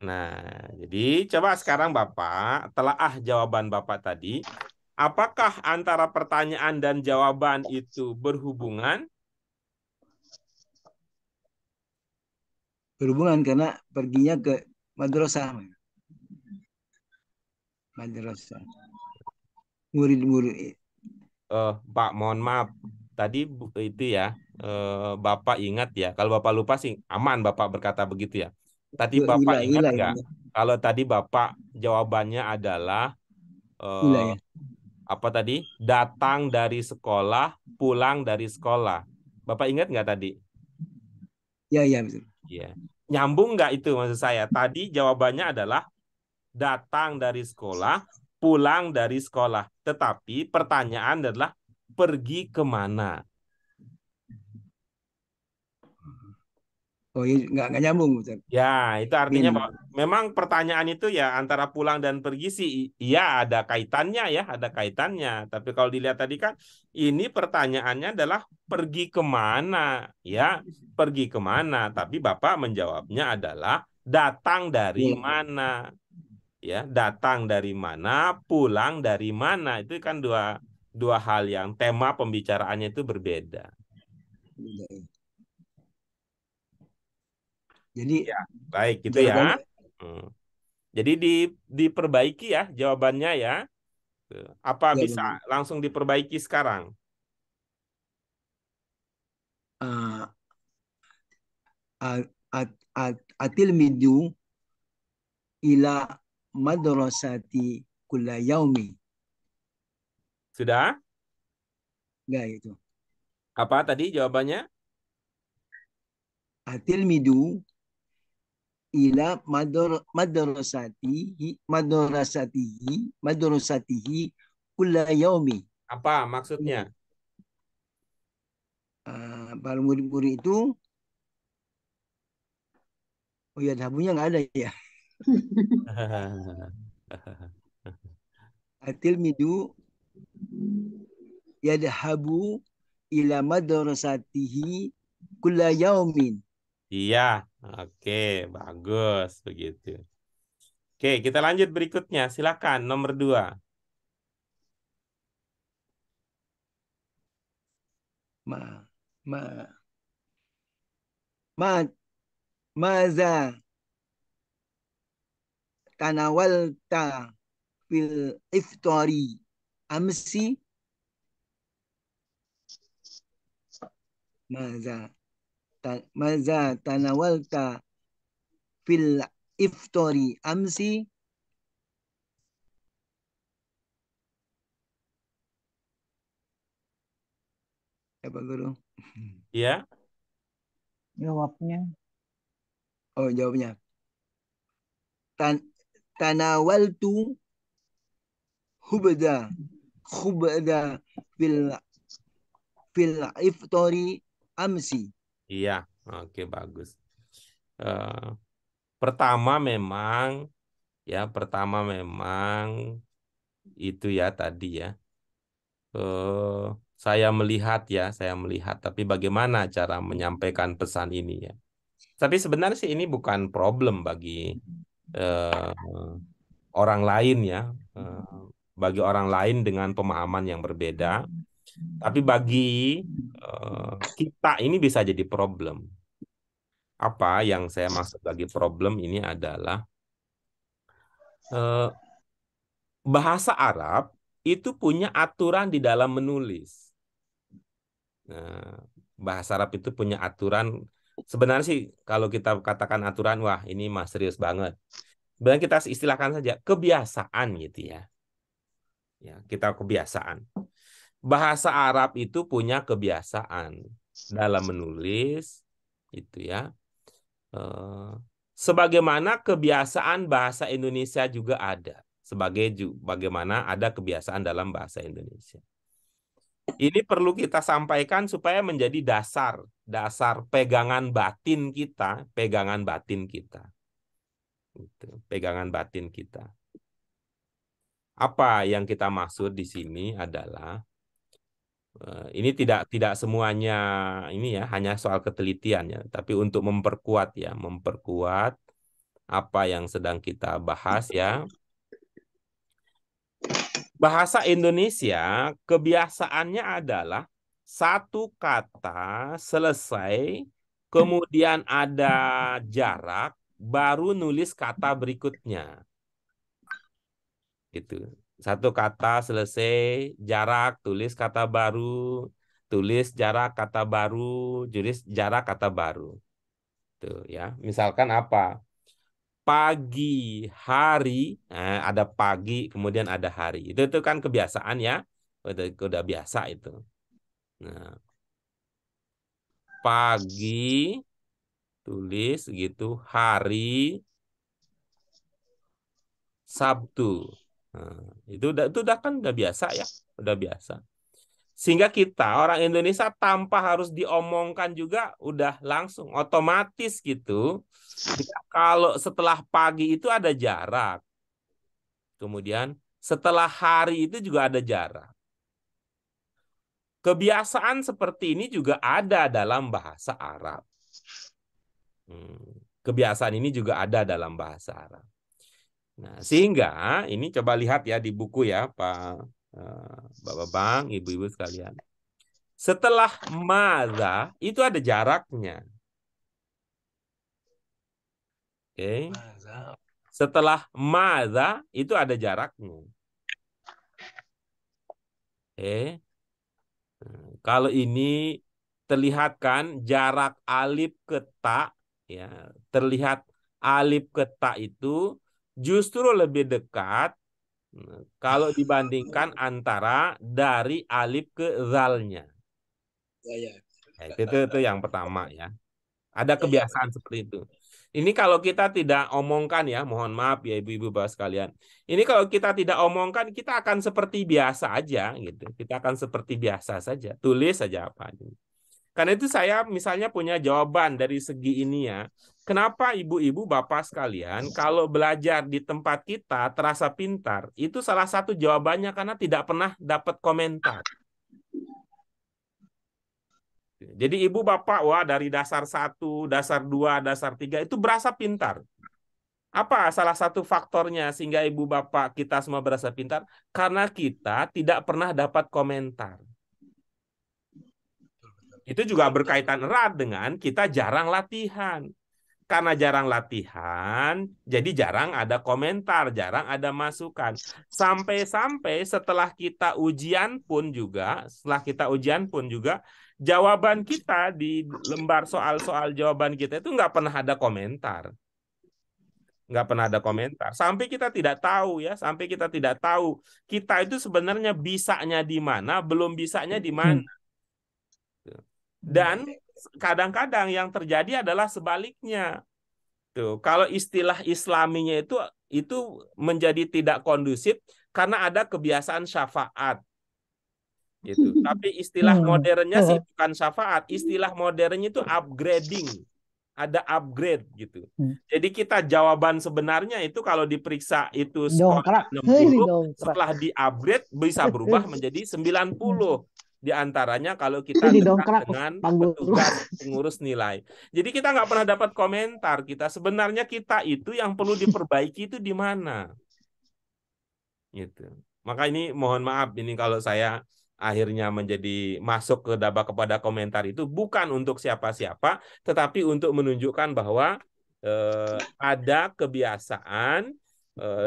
Nah, jadi coba sekarang Bapak telaah jawaban Bapak tadi. Apakah antara pertanyaan dan jawaban itu berhubungan? Berhubungan karena perginya ke madrasah. Murid-murid. Pak, mohon maaf. Tadi itu ya, Bapak ingat ya. Kalau Bapak lupa sih aman Bapak berkata begitu ya. Tadi Bapak Ila, ingat ila, nggak? ila, Kalau tadi Bapak jawabannya adalah ila eh, ya. apa tadi? Datang dari sekolah, pulang dari sekolah. Bapak ingat nggak tadi? Ya, ya, betul. Iya. Nyambung nggak itu maksud saya? Tadi jawabannya adalah datang dari sekolah, pulang dari sekolah. Tetapi pertanyaan adalah pergi kemana? Oh, ya, nggak nyambung, betul. Ya, itu artinya Min. bahwa memang pertanyaan itu ya antara pulang dan pergi sih, iya ada kaitannya ya, ada kaitannya. Tapi kalau dilihat tadi kan, ini pertanyaannya adalah pergi kemana? Ya, pergi kemana? Tapi Bapak menjawabnya adalah datang dari Ya. mana? Ya, datang dari mana, pulang dari mana? Itu kan dua hal yang tema pembicaraannya itu berbeda. Jadi Ya, baik gitu ya. jawabannya Jadi diperbaiki ya jawabannya ya. Apa ya, bisa langsung diperbaiki sekarang? uh, atil midu ila madrasati kulla yaumi. Sudah? Enggak itu. Apa tadi jawabannya? Atil midu ila madrasatihi kulla yaumi. Apa maksudnya? Para murid-murid itu, oh ya, dhabunya nggak ada ya. Atil midu yadhabu ila madrasatihi kulla yaumin. Iya, oke, bagus begitu. Oke, kita lanjut berikutnya. Silakan nomor 2. Ma ma ma maza tanawalta fil iftari amsi. Maza tanawalta fil iftari amsi. Ya, Pak Guru. Iya, Jawabnya. Oh, jawabnya. Tanawaltu hubda fil iftari amsi. iya, oke bagus. Eh, pertama memang itu ya tadi ya. Saya melihat, tapi bagaimana cara menyampaikan pesan ini ya. Tapi sebenarnya sih ini bukan problem bagi orang lain ya. bagi orang lain dengan pemahaman yang berbeda. Tapi bagi kita ini bisa jadi problem. Apa yang saya maksud bagi problem ini adalah bahasa Arab itu punya aturan di dalam menulis. Nah, bahasa Arab itu punya aturan. Sebenarnya sih kalau kita katakan aturan, wah ini mah serius banget. Sebenarnya kita istilahkan saja kebiasaan gitu ya. Ya, kita kebiasaan. Bahasa Arab itu punya kebiasaan dalam menulis, itu ya. Sebagaimana kebiasaan bahasa Indonesia juga ada. Bagaimana ada kebiasaan dalam bahasa Indonesia. Ini perlu kita sampaikan supaya menjadi dasar pegangan batin kita, pegangan batin kita. Pegangan batin kita. Apa yang kita maksud di sini adalah ini tidak semuanya ini ya, hanya soal ketelitian ya, tapi untuk memperkuat apa yang sedang kita bahas ya. Bahasa Indonesia kebiasaannya adalah satu kata selesai, kemudian ada jarak, baru nulis kata berikutnya. Gitu. Satu kata selesai, jarak, tulis kata baru, tulis jarak kata baru, tulis jarak kata baru. Tuh ya. Misalkan apa? Pagi, hari, ada pagi, kemudian ada hari. Itu kan kebiasaan ya. Udah biasa itu. Nah, pagi, tulis gitu, hari, Sabtu. Nah, itu udah kan udah biasa ya, udah biasa. Sehingga kita orang Indonesia tanpa harus diomongkan juga udah langsung otomatis gitu. Kalau setelah pagi itu ada jarak. Kemudian setelah hari itu juga ada jarak. Kebiasaan seperti ini juga ada dalam bahasa Arab. Kebiasaan ini juga ada dalam bahasa Arab. Nah, sehingga ini coba lihat ya di buku ya, Pak Bapak-Bang, Ibu-ibu sekalian. Setelah madza itu ada jaraknya. Oke. Setelah madza itu ada jaraknya. Oke. Kalau ini terlihat kan jarak alif ke ta ya, terlihat alif ke ta itu justru lebih dekat kalau dibandingkan antara dari alif ke zalnya. Itu yang pertama ya. Ada kebiasaan seperti itu. Ini kalau kita tidak omongkan ya, mohon maaf ya ibu-ibu bapak sekalian. Ini kalau kita tidak omongkan, kita akan seperti biasa aja gitu. Kita akan seperti biasa saja, tulis saja apa. Karena itu saya misalnya punya jawaban dari segi ini ya. Kenapa ibu-ibu bapak sekalian kalau belajar di tempat kita terasa pintar? Itu salah satu jawabannya karena tidak pernah dapat komentar. Jadi ibu bapak, wah dari dasar 1, dasar 2, dasar 3 itu berasa pintar. Apa salah satu faktornya sehingga ibu bapak kita semua berasa pintar? Karena kita tidak pernah dapat komentar. Itu juga berkaitan erat dengan kita jarang latihan. Karena jarang latihan, jadi jarang ada komentar, jarang ada masukan. Sampai-sampai setelah kita ujian pun juga, jawaban kita di lembar soal-soal jawaban kita itu nggak pernah ada komentar. Nggak pernah ada komentar. Sampai kita tidak tahu ya, kita itu sebenarnya bisanya di mana, belum bisanya di mana. Dan kadang-kadang yang terjadi adalah sebaliknya. Tuh, kalau istilah Islaminya itu menjadi tidak kondusif karena ada kebiasaan syafaat. Gitu. Tapi istilah modernnya sih bukan syafaat, istilah modernnya itu upgrading. Ada upgrade gitu. Jadi kita jawaban sebenarnya itu kalau diperiksa itu skor 60, setelah di-upgrade bisa berubah menjadi 90. Di antaranya kalau kita dekat dengan petugas pengurus nilai. Jadi kita nggak pernah dapat komentar. Sebenarnya kita itu yang perlu diperbaiki itu di mana? Gitu. Maka ini mohon maaf ini kalau saya akhirnya menjadi masuk kepada komentar itu bukan untuk siapa-siapa, tetapi untuk menunjukkan bahwa ada kebiasaan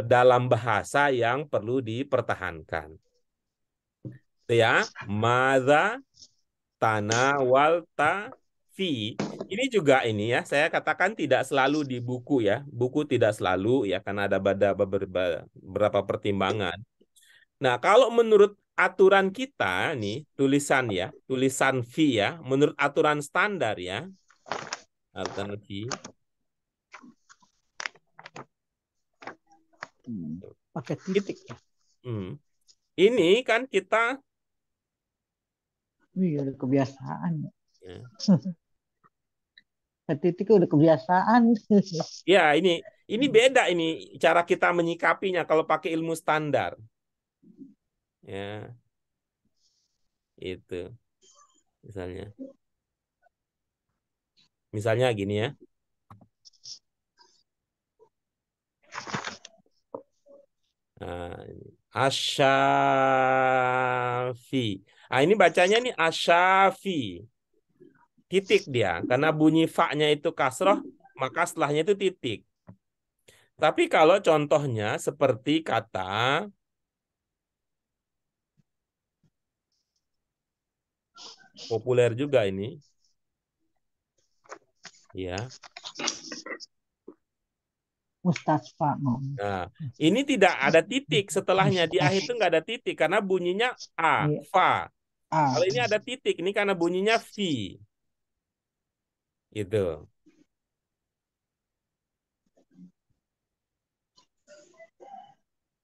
dalam bahasa yang perlu dipertahankan. Ya, madza tanawalta fi. Ini juga ini ya, saya katakan tidak selalu di buku ya. Buku tidak selalu ya karena ada beberapa pertimbangan. Nah, kalau menurut aturan kita nih, tulisan fi ya, menurut aturan standar ya, aturan fi. Pakai titik ya. Ini kan kita Iya, udah kebiasaan. ya. Titik udah kebiasaan. Ya, ini beda ini cara kita menyikapinya kalau pakai ilmu standar. Ya. Itu. Misalnya gini ya. Asyafi. Nah, ini bacanya nih asyafi. Titik dia. Karena bunyi fa-nya itu kasroh, maka setelahnya itu titik. Tapi kalau contohnya seperti kata populer juga ini. Ya. Mustasfa. Nah, ini tidak ada titik setelahnya. Di akhir itu nggak ada titik karena bunyinya A, Iya. fa. Ah, Kalau ini ada titik, ini karena bunyinya fi. Gitu.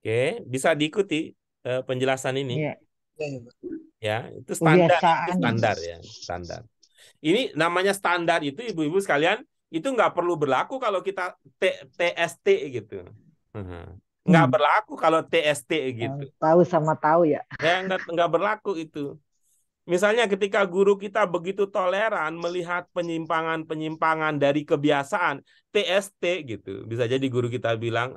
Oke, bisa diikuti penjelasan ini. iya. Ya, itu standar ya, standar. Ini namanya standar itu ibu-ibu sekalian, itu nggak perlu berlaku kalau kita TST gitu. Nggak berlaku kalau TST gitu. Tahu sama tahu ya. Ya, nggak berlaku itu. Misalnya ketika guru kita begitu toleran melihat penyimpangan-penyimpangan dari kebiasaan TST gitu. Bisa jadi guru kita bilang,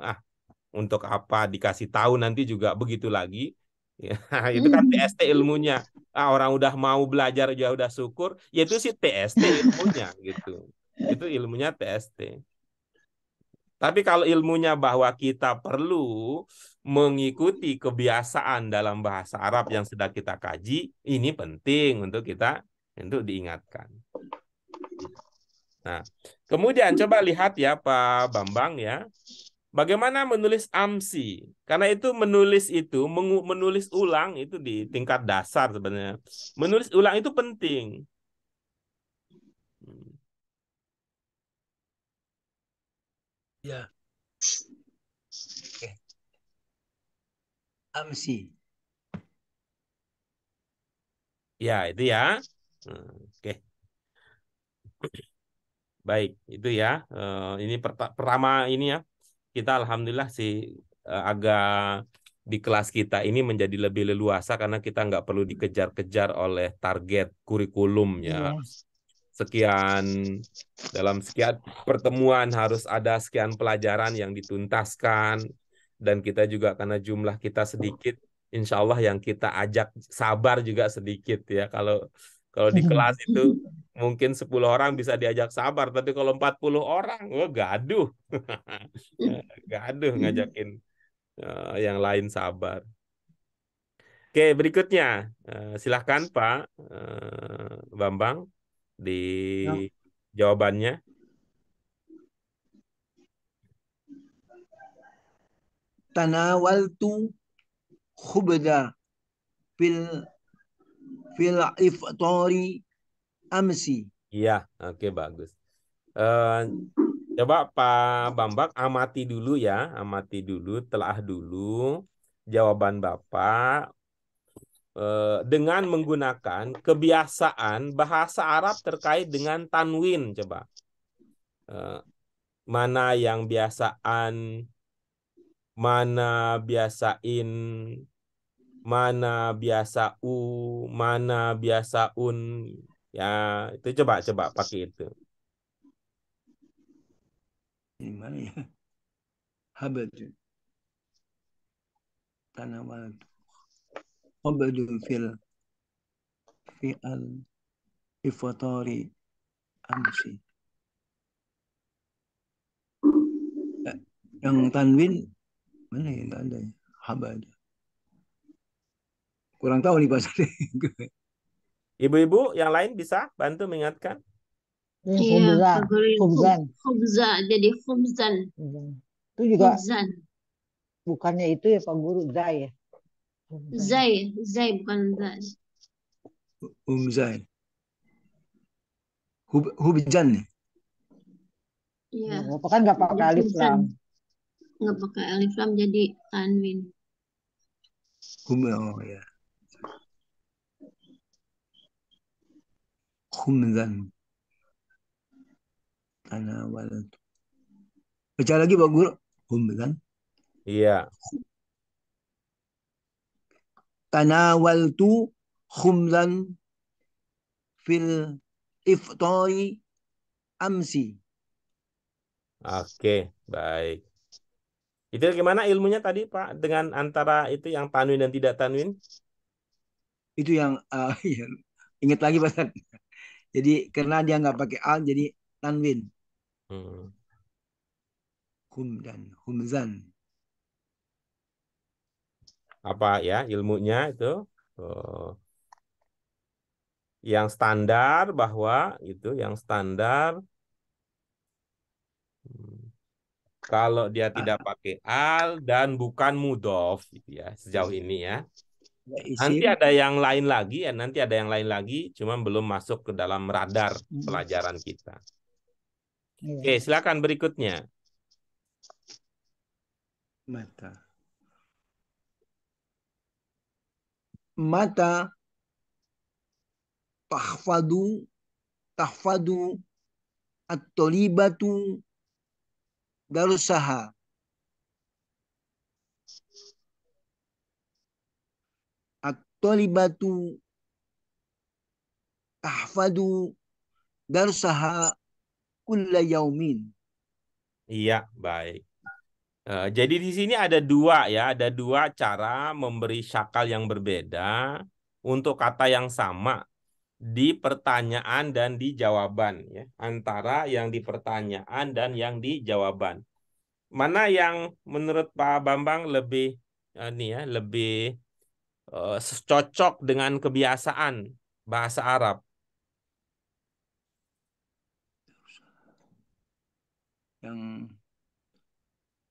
untuk apa dikasih tahu nanti juga begitu lagi. Ya, itu kan TST ilmunya. Orang udah mau belajar ya udah syukur, yaitu sih TST ilmunya gitu. Itu ilmunya TST. Tapi kalau ilmunya bahwa kita perlu mengikuti kebiasaan dalam bahasa Arab yang sedang kita kaji, ini penting untuk diingatkan. Nah, kemudian coba lihat ya Pak Bambang ya. Bagaimana menulis amsi? Karena itu menulis ulang itu di tingkat dasar sebenarnya. Menulis ulang itu penting. Ya. Oke. Amsi. Ya, itu ya. Oke. Baik, itu ya. Ini pertama ini ya. Kita alhamdulillah sih agak di kelas kita ini menjadi lebih leluasa karena kita nggak perlu dikejar-kejar oleh target kurikulum ya. Dalam sekian pertemuan harus ada sekian pelajaran yang dituntaskan dan kita juga karena jumlah kita sedikit, insya Allah yang kita ajak sabar juga sedikit ya. Kalau di kelas itu mungkin 10 orang bisa diajak sabar, tapi kalau 40 orang, gaduh. Gaduh ngajakin yang lain sabar. Oke, berikutnya. Silahkan Pak Bambang di jawabannya. Tanawaltu khubda fil iftori amsi. Iya, oke bagus. Coba Pak Bambang amati dulu ya, telah dulu jawaban Bapak dengan menggunakan kebiasaan bahasa Arab terkait dengan tanwin. Coba mana yang biasaan, mana biasain, mana biasa mana biasaun. Ya, itu coba pakai itu. Gimana ya? Habad. Tanawaltu. Qabdu fi'al ifatori amsi. Yang tanwin mana ya? Nggak ada ya. Habada. Kurang tahu nih bahasanya. Ibu-ibu yang lain bisa bantu mengingatkan? Ini Iya, khubzan. kategori Khubzan. khubza jadi khubzan, Khubzan. Itu juga khubzan. bukannya itu ya Pak Guru, zai ya. Khubzan. Zai bukan zai. Umzai. Hubjan nih. Iya, Bapak kan nggak pakai alif khubzan. lam. Nggak pakai alif lam jadi tanwin. Oh ya. Khumzan. Tanawalatu. Baca lagi Pak Guru. Khumzan. Iya. Tanawaltu khumzan fil iftari amsi. Oke, baik. Itu gimana ilmunya tadi, Pak? Dengan antara itu yang tanwin dan tidak tanwin? Itu yang iya. Ingat lagi Pak Ustaz. Jadi karena dia nggak pakai al jadi tanwin. Hmm. Humzan. Apa ya ilmunya itu? Oh. Yang standar bahwa itu yang standar kalau dia tidak pakai al dan bukan mudhof gitu ya sejauh ini ya. Nanti Isim. ada yang lain lagi ya, nanti ada yang lain lagi, cuma belum masuk ke dalam radar pelajaran kita. Oke, silakan berikutnya. Mata tahfadu at-tolibatu darusaha. At-tolibatu tahfadu darusaha kulla yaumin. Iya, baik. Jadi di sini ada dua ya, ada dua cara memberi syakal yang berbeda untuk kata yang sama di pertanyaan dan di jawaban ya, antara yang di pertanyaan dan yang di jawaban. Mana yang menurut Pak Bambang lebih lebih cocok dengan kebiasaan bahasa Arab?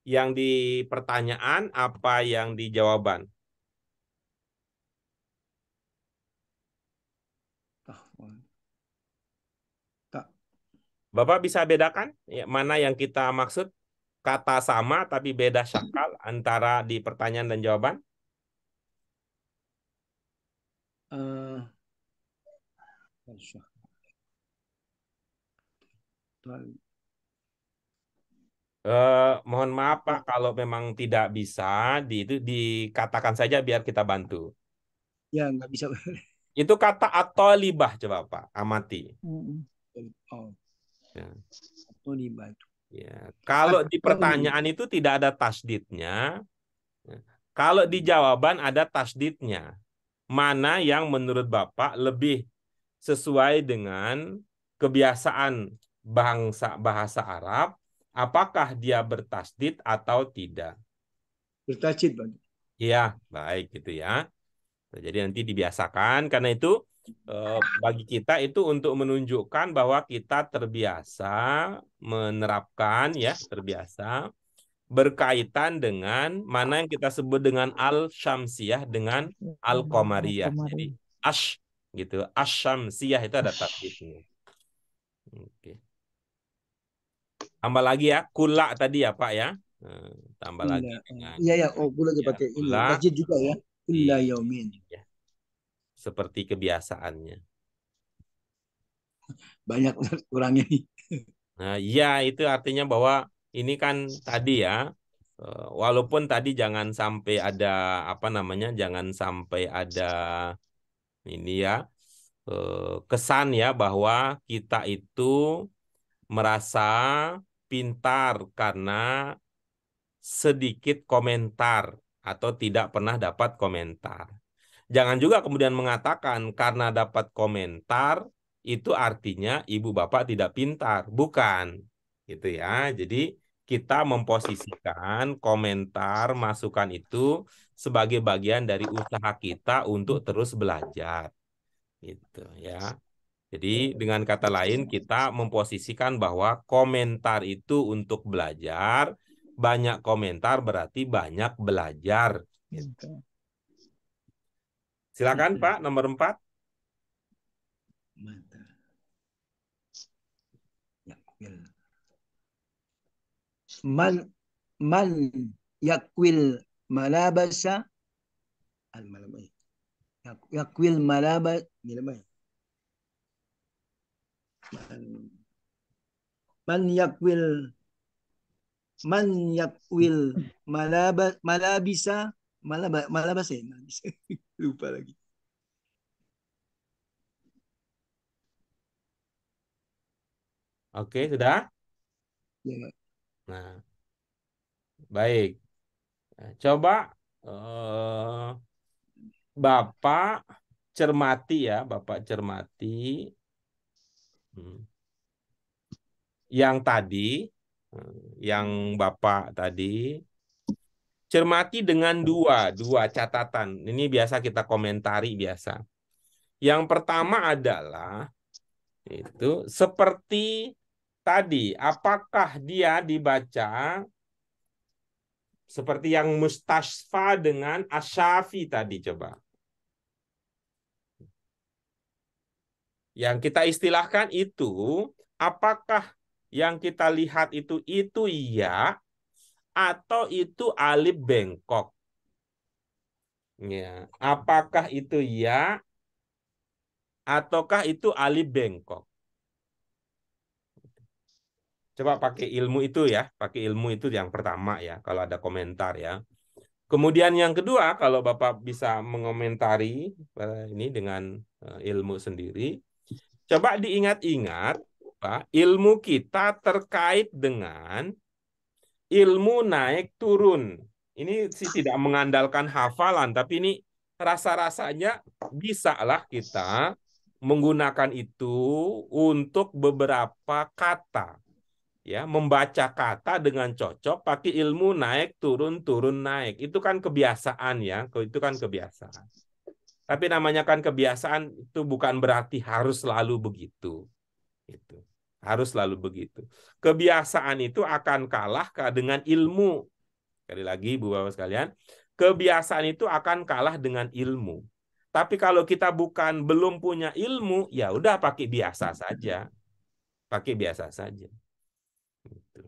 Yang di pertanyaan apa yang di jawaban? Bapak bisa bedakan ya, mana yang kita maksud kata sama tapi beda syakal antara di pertanyaan dan jawaban? Mohon maaf Pak kalau memang tidak bisa itu dikatakan saja biar kita bantu. Ya nggak bisa. Itu kata at-thalibah coba Pak amati. Oh. Ya. At-thalibah. Ya, kalau di pertanyaan itu tidak ada tasdidnya, kalau di jawaban ada tasdidnya. Mana yang menurut Bapak lebih sesuai dengan kebiasaan bahasa Arab? Apakah dia bertasdid atau tidak? Bertasdid, Bang. Iya, baik gitu ya. Jadi nanti dibiasakan karena itu bagi kita itu untuk menunjukkan bahwa kita terbiasa menerapkan ya, terbiasa berkaitan dengan mana yang kita sebut dengan al-syamsiyah dengan al-qamariyah. Jadi gitu. Asy-syamsiyah itu ada tasdidnya. Oke. Tambah lagi ya, kula tadi ya Pak ya. Tambah lagi dengan iya oh kula dipakai ini. Tasdid juga ya. Kulla yaumin. Ya. Seperti kebiasaannya. Banyak kurangnya nih. Nah, iya itu artinya bahwa ini kan tadi ya, walaupun tadi jangan sampai ada jangan sampai ada ini ya kesan ya bahwa kita itu merasa pintar karena sedikit komentar atau tidak pernah dapat komentar. Jangan juga kemudian mengatakan karena dapat komentar itu artinya ibu bapak tidak pintar. Bukan. Gitu ya. Jadi kita memposisikan komentar, masukan itu sebagai bagian dari usaha kita untuk terus belajar. Gitu ya. Jadi dengan kata lain kita memposisikan bahwa komentar itu untuk belajar, banyak komentar berarti banyak belajar. Gitu. Silakan Pak, nomor 4. Mata. Yakwil. Man yakwil malabasa al malabas. Yakwil malabas malabas. Man yakwil malabisa malabas ya. Lupa lagi. Oke, sudah? Ya. Nah, baik. Coba Bapak cermati ya, Bapak cermati yang tadi, yang Bapak tadi, cermati dengan dua catatan. Ini biasa kita komentari biasa. Yang pertama adalah itu seperti tadi, apakah dia dibaca seperti yang mustasfa dengan asyafi tadi coba. Yang kita istilahkan itu, apakah yang kita lihat itu iya atau itu alif bengkok? Ya, apakah itu ya ataukah itu alif bengkok? Coba pakai ilmu itu ya, pakai ilmu itu yang pertama ya, kalau ada komentar ya. Kemudian yang kedua, kalau Bapak bisa mengomentari ini dengan ilmu sendiri, coba diingat-ingat, Pak, ilmu kita terkait dengan ilmu naik turun. Ini sih tidak mengandalkan hafalan, tapi ini rasa-rasanya bisalah kita menggunakan itu untuk beberapa kata. Ya, membaca kata dengan cocok pakai ilmu naik turun turun naik. Itu kan kebiasaan ya, itu kan kebiasaan. Tapi namanya kan kebiasaan itu bukan berarti harus selalu begitu. Itu. Harus selalu begitu. Kebiasaan itu akan kalah dengan ilmu. Sekali lagi, Bu Bapak sekalian, kebiasaan itu akan kalah dengan ilmu. Tapi kalau kita belum punya ilmu, ya udah pakai biasa saja. Pakai biasa saja. Gitu.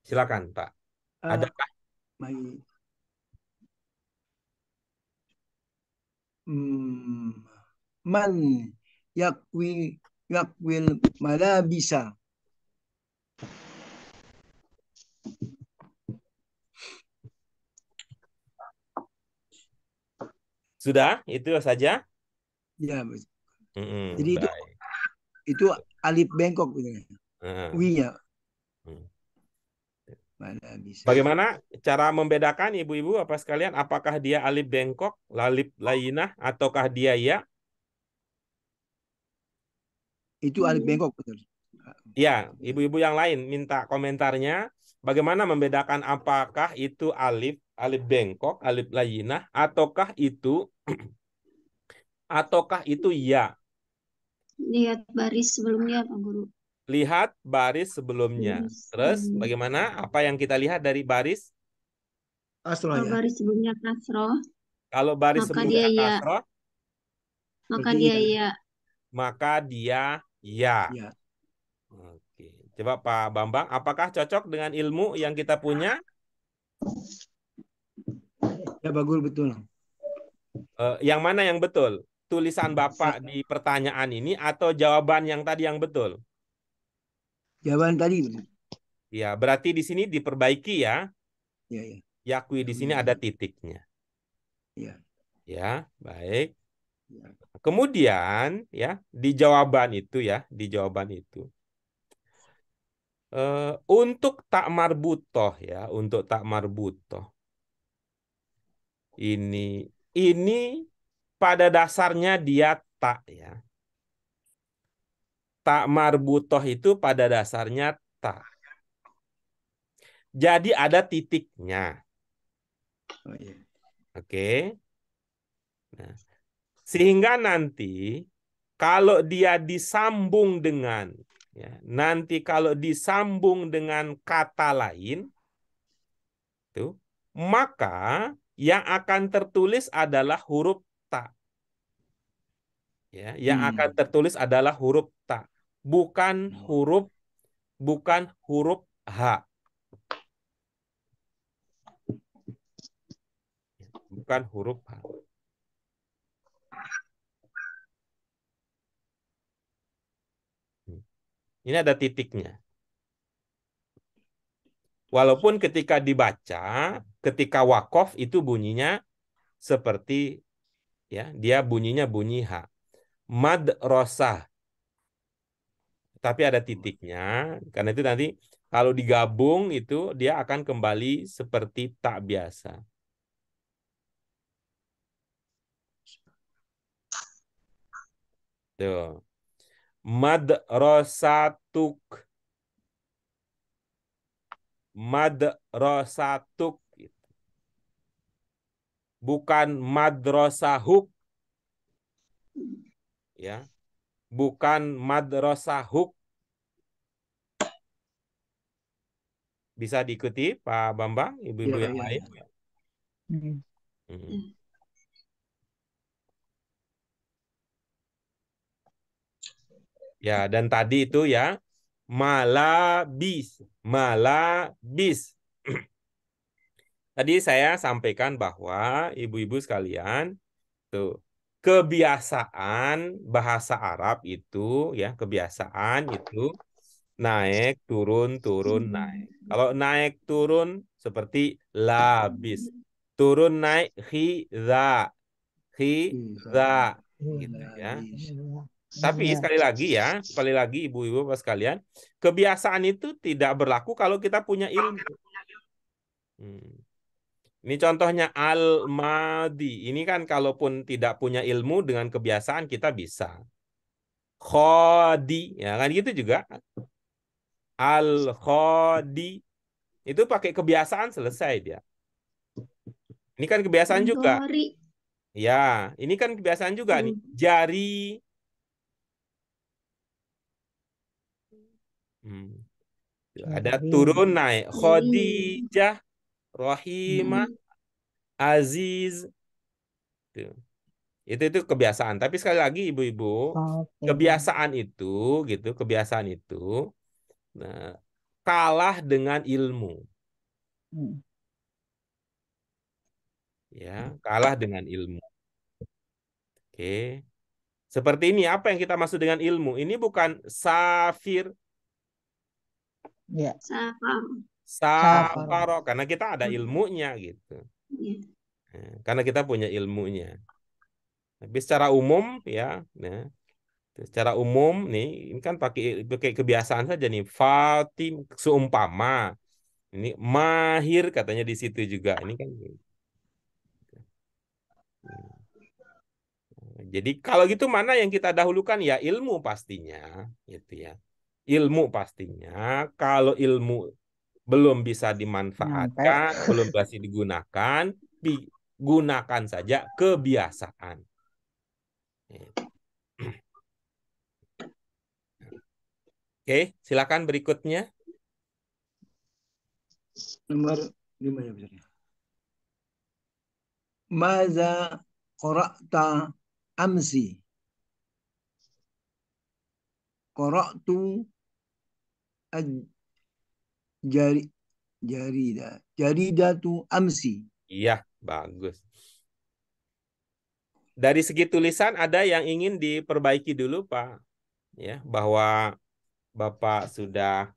Silakan, Pak. Adakah? Man yakwil malabisa. Sudah, itu saja. Ya, jadi baik. itu alif bengkok gitu. Wi-nya. Bagaimana cara membedakan ibu-ibu apa sekalian? Apakah dia alif bengkok, alif layinah, ataukah dia ya? Itu alif bengkok betul. Ya, ibu-ibu yang lain minta komentarnya. Bagaimana membedakan apakah itu alif bengkok, alif layinah, ataukah itu ya? Lihat baris sebelumnya, Pak Guru. Lihat baris sebelumnya. Terus bagaimana? Apa yang kita lihat dari baris? Kalau baris sebelumnya kasroh, kalau baris maka sebelumnya dia ya. kasroh, Maka dia ya. Maka dia ya. Oke. Coba Pak Bambang, apakah cocok dengan ilmu yang kita punya? Ya, bagus betul. Yang mana yang betul? Tulisan Bapak di pertanyaan ini atau jawaban yang tadi yang betul? Jawaban tadi. Ya, berarti di sini diperbaiki ya. Ya, ya. Yakwi di sini ada titiknya. Ya. Ya, baik. Ya. Kemudian ya, di jawaban itu untuk tak marbutoh ya, untuk tak marbutoh. Ini pada dasarnya dia tak ya. Tak marbutoh itu pada dasarnya tak. Jadi ada titiknya. Oh, iya. Oke. Nah, sehingga nanti kalau dia disambung dengan kalau disambung dengan kata lain tuh, maka yang akan tertulis adalah huruf ta. Ya, yang akan tertulis adalah huruf ta, bukan huruf H. Bukan huruf H. Ini ada titiknya. Walaupun ketika dibaca, ketika wakof itu bunyinya seperti ya, dia bunyinya bunyi H. Madrasah. Tapi ada titiknya, karena itu nanti kalau digabung itu dia akan kembali seperti tak biasa. Tuh. Madrasatuk. Madrasatuk. Bukan madrasahuk. Ya. Bukan madrasahuk. Bisa diikuti Pak Bambang, ibu-ibu yang lain? Ya, dan tadi itu ya, malabis. Malabis. Tadi saya sampaikan bahwa ibu-ibu sekalian, tuh, kebiasaan bahasa Arab itu ya, kebiasaan itu naik, turun, turun, naik. Kalau naik, turun seperti labis. Turun, naik, khiza. Khiza. Gitu ya. Tapi sekali lagi ibu-ibu Bapak sekalian, kebiasaan itu tidak berlaku kalau kita punya ilmu. Ini contohnya al-madi. Ini kan kalaupun tidak punya ilmu dengan kebiasaan kita bisa. Khodi, ya kan gitu juga. Al-khodi itu pakai kebiasaan selesai dia. Ini kan kebiasaan juga. Dori. Ya, ini kan kebiasaan juga nih. Jari. Ada turun naik. Khadijah, Rohimah, Aziz. Itu kebiasaan. Tapi sekali lagi ibu-ibu, kebiasaan itu nah, kalah dengan ilmu. Ya, kalah dengan ilmu. Oke. Seperti ini, apa yang kita maksud dengan ilmu? Ini bukan safir. Ya. Safaro, karena kita ada ilmunya gitu. Karena kita punya ilmunya. Tapi secara umum ya, nah, secara umum nih, ini kan pakai kebiasaan saja nih. Fatim seumpama. Ini mahir katanya di situ juga. Ini kan. Jadi kalau gitu mana yang kita dahulukan ya ilmu pastinya, gitu ya. Ilmu pastinya. Kalau ilmu belum bisa dimanfaatkan, belum bisa digunakan, gunakan saja kebiasaan. Oke, silakan berikutnya. Nomor 5 ya besarnya. Maza qara'ta amsi. Qara'tu jaridatu amsi. Iya, bagus. Dari segi tulisan ada yang ingin diperbaiki dulu, Pak. Ya, bahwa Bapak sudah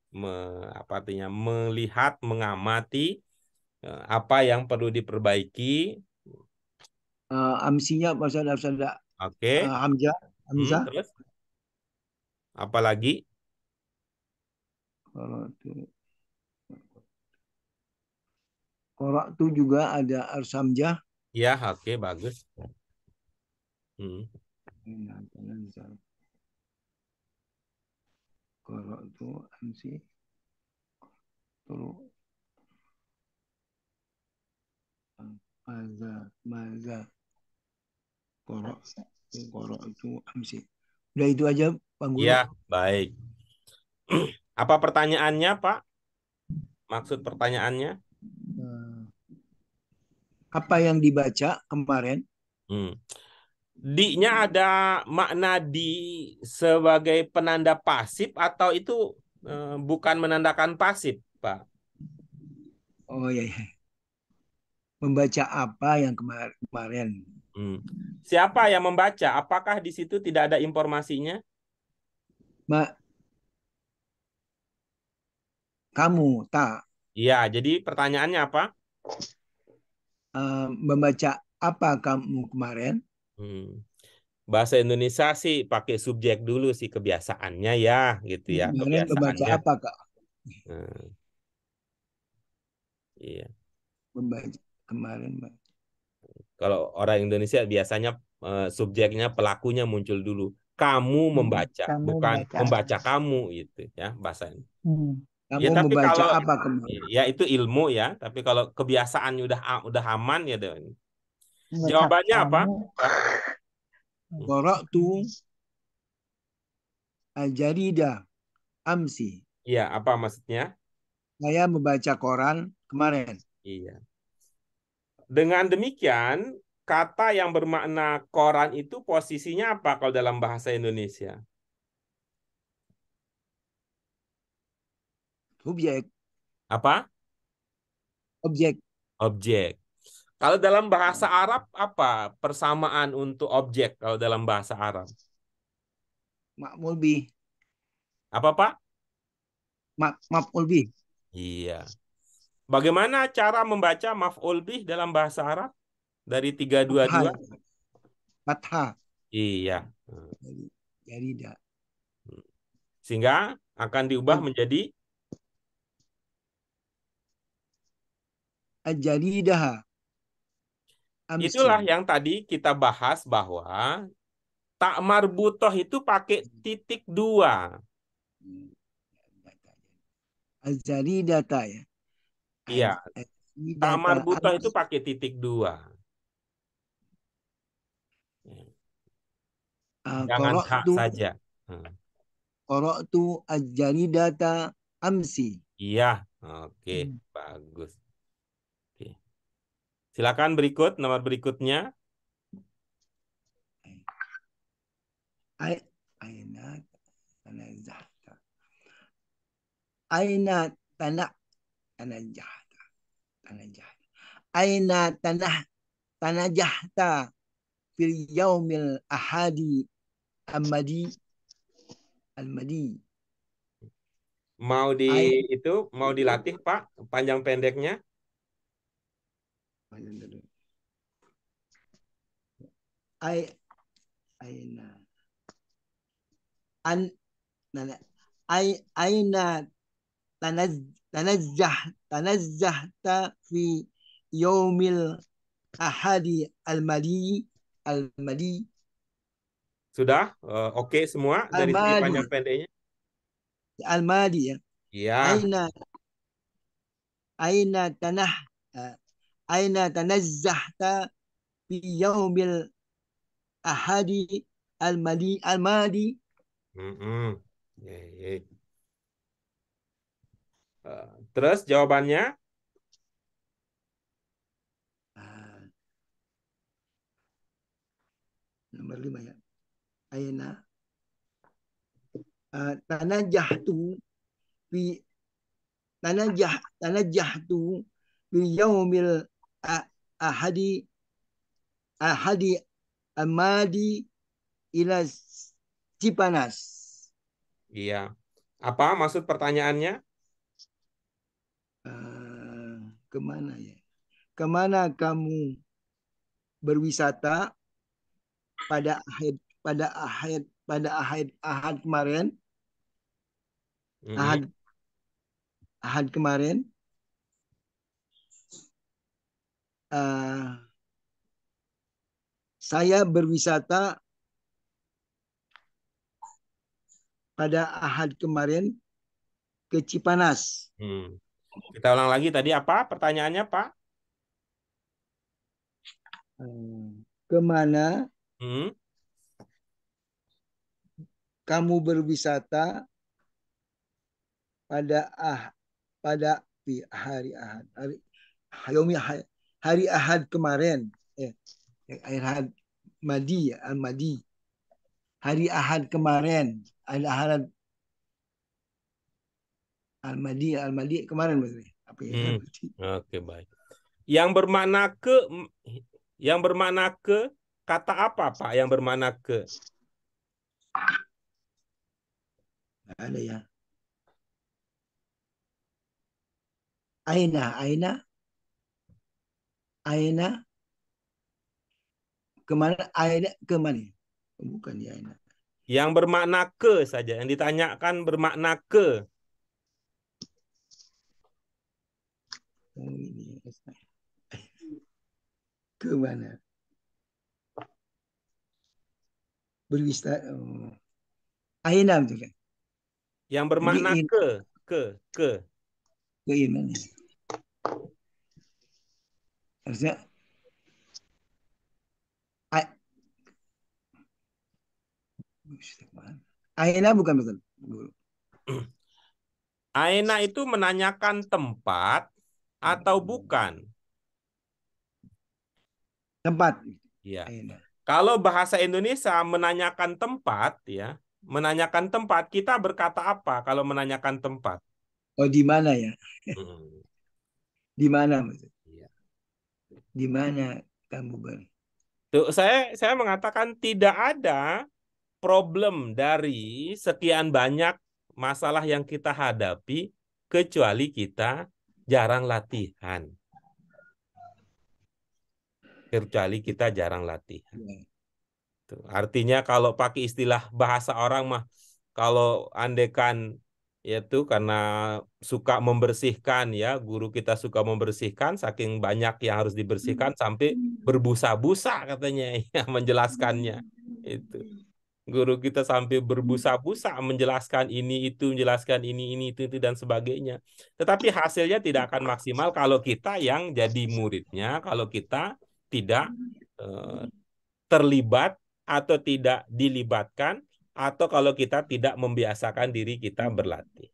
melihat, mengamati apa yang perlu diperbaiki. Amsinya harus ada Oke. hamzah. Terus? Apalagi? Qara'tu juga ada Arsamjah. Ya, oke, bagus. Hmm. Qara'tu amsi. Terus maza qara'tu amsi. Udah itu aja Pak Guru. Ya, baik. Apa pertanyaannya, Pak? Maksud pertanyaannya? Apa yang dibaca kemarin? Hmm. Di-nya ada makna di sebagai penanda pasif atau itu bukan menandakan pasif, Pak? Oh iya, iya. Membaca apa yang kemarin? Hmm. Siapa yang membaca? Apakah di situ tidak ada informasinya? Kamu tak Iya, jadi pertanyaannya apa? membaca apa kamu kemarin? Hmm. Bahasa Indonesia sih pakai subjek dulu sih kebiasaannya ya, gitu ya, Kemarin membaca kebiasaannya. apa Kak? Hmm. Iya. Membaca kemarin. Kalau orang Indonesia biasanya subjeknya pelakunya muncul dulu. Kamu membaca, Kamu bukan baca. membaca kamu gitu ya bahasanya. Ya Kamu tapi membaca kalau apa kemarin? ya itu ilmu ya, tapi kalau kebiasaan udah aman ya. Membaca Jawabannya apa? kamu. Qara'tu al-jarida amsi. Iya, apa maksudnya? Saya membaca koran kemarin. Iya. Dengan demikian, kata yang bermakna koran itu posisinya apa kalau dalam bahasa Indonesia? Subjek, Apa? objek, Objek. Kalau dalam bahasa Arab apa persamaan untuk objek kalau dalam bahasa Arab? maf'ul bih, Apa, Pak? maf'ul bih. Iya. Bagaimana cara membaca maf'ul bih dalam bahasa Arab? Dari 322? Fathah, fathah. Iya. Jarida. Sehingga akan diubah menjadi Al-jaridah amsi. itulah yang tadi kita bahas bahwa tak marbutoh itu pakai titik 2. Al-jaridata ya. Iya. Tak Al-jaridata marbutoh itu amsi. pakai titik 2. Jangan hak Qara'tu saja. qara'tu al-jaridata amsi. Iya, oke, bagus. Oke. Silakan berikut nomor berikutnya. Aina tanazahta. Aina tanajahta. Tanajahta. Aina tanajahta fil yaumil ahadi al-madi. Mau Ai- mau dilatih, Pak, panjang pendeknya? Aina an aina tanazzahta fi yaumil ahadi al-madi Sudah? Oke semua dari segi al-madi panjang pendeknya? al-madi ya. Iya. Aina aina tanah aina tanazzahta fi yaumil ahadi al-madi. Mm-mm. Ye, ye. Terus jawabannya? Nomor 5 ya. Aina tanajahtu fi tanajahtu fi yaumil ahadi ahadi amadi ila Cipanas. Iya. Apa maksud pertanyaannya? Kemana ya? Kemana kamu berwisata pada ahad kemarin? Mm-mm. Ahad kemarin. saya berwisata pada Ahad kemarin ke Cipanas. Kita ulang lagi tadi apa pertanyaannya, Pak? Kemana Hmm? kamu berwisata pada hari Ahad, hari Ahad kemarin, hari Ahad Madi, Al-Madi, hari Ahad kemarin, Al-Ahad Al-Madi kemarin maksudnya. Apa ya? Oke, baik. Yang bermakna ke kata apa, Pak? Yang bermakna ke? Nggak ada ya. Aina kemana? Aina kemana? Bukan ya Aina. Yang bermakna ke saja. Yang ditanyakan bermakna ke. Kemana? Berwisata. Aina betul kan? Yang bermakna ke. Ke mana? Harusnya Aina bukan betul. Aina itu menanyakan tempat atau bukan? Tempat. Ya. Aina. Kalau bahasa Indonesia menanyakan tempat, ya, menanyakan tempat, kita berkata apa kalau menanyakan tempat? Oh, di mana ya? Di mana maksudnya? Iya. Di mana kamu Tuh, saya mengatakan tidak ada problem dari sekian banyak masalah yang kita hadapi kecuali kita jarang latihan. Kecuali kita jarang latihan. Tuh, artinya kalau pakai istilah bahasa orang mah, kalau andekan yaitu karena suka membersihkan, ya, guru kita suka membersihkan, saking banyak yang harus dibersihkan sampai berbusa-busa katanya ya menjelaskannya. Itu guru kita sampai berbusa-busa menjelaskan ini itu, menjelaskan ini itu dan sebagainya. Tetapi hasilnya tidak akan maksimal kalau kita yang jadi muridnya, kalau kita tidak terlibat atau tidak dilibatkan, atau kalau kita tidak membiasakan diri kita berlatih.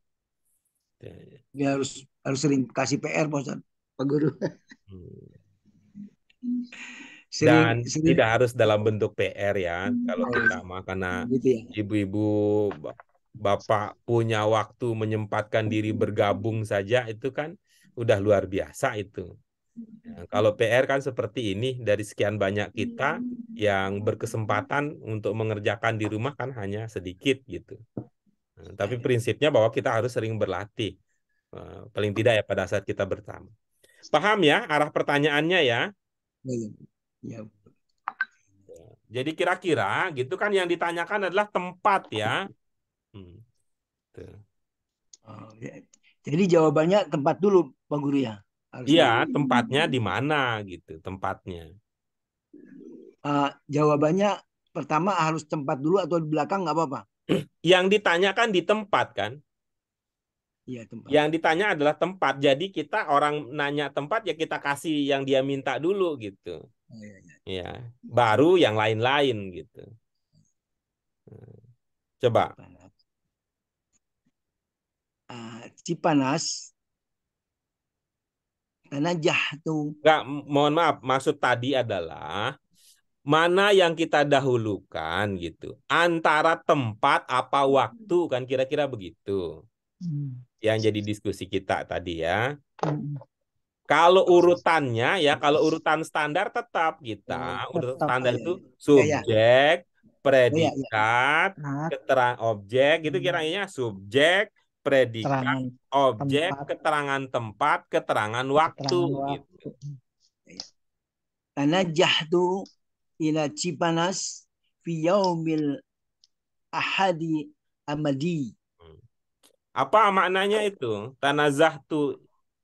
Ya harus sering kasih PR Pak Guru. Dan tidak harus dalam bentuk PR ya, kalau kita mah, karena gitu ya. ibu-ibu bapak punya waktu menyempatkan diri bergabung saja itu kan udah luar biasa itu. Ya, kalau PR kan seperti ini, dari sekian banyak kita yang berkesempatan untuk mengerjakan di rumah kan hanya sedikit gitu. Nah, tapi prinsipnya bahwa kita harus sering berlatih, paling tidak ya pada saat kita bertamu. Paham ya arah pertanyaannya ya? Ya. Jadi kira-kira gitu kan yang ditanyakan adalah tempat ya. Oh, ya. Jadi jawabannya tempat dulu Pak Guru ya. Iya, tempatnya di mana gitu, tempatnya. Jawabannya pertama harus tempat dulu atau di belakang nggak apa-apa. Yang ditanyakan di tempat kan? Iya, tempat. Yang ditanya adalah tempat. Jadi kita orang nanya tempat ya kita kasih yang dia minta dulu gitu. Ya, baru yang lain-lain gitu. Coba. Cipanas. Najahtu. Enggak, mohon maaf, maksud tadi adalah mana yang kita dahulukan gitu. Antara tempat apa waktu kan kira-kira begitu. Yang jadi diskusi kita tadi ya. Kalau urutannya ya, kalau urutan standar tetap kita, urutan standar itu subjek, predikat, keterangan objek, gitu kiranya subjek, predikat, objek, keterangan tempat, keterangan waktu. Gitu. Tanajjahtu ila Cipanas fi yaumil ahadi amadi. Apa maknanya itu? Tanazahtu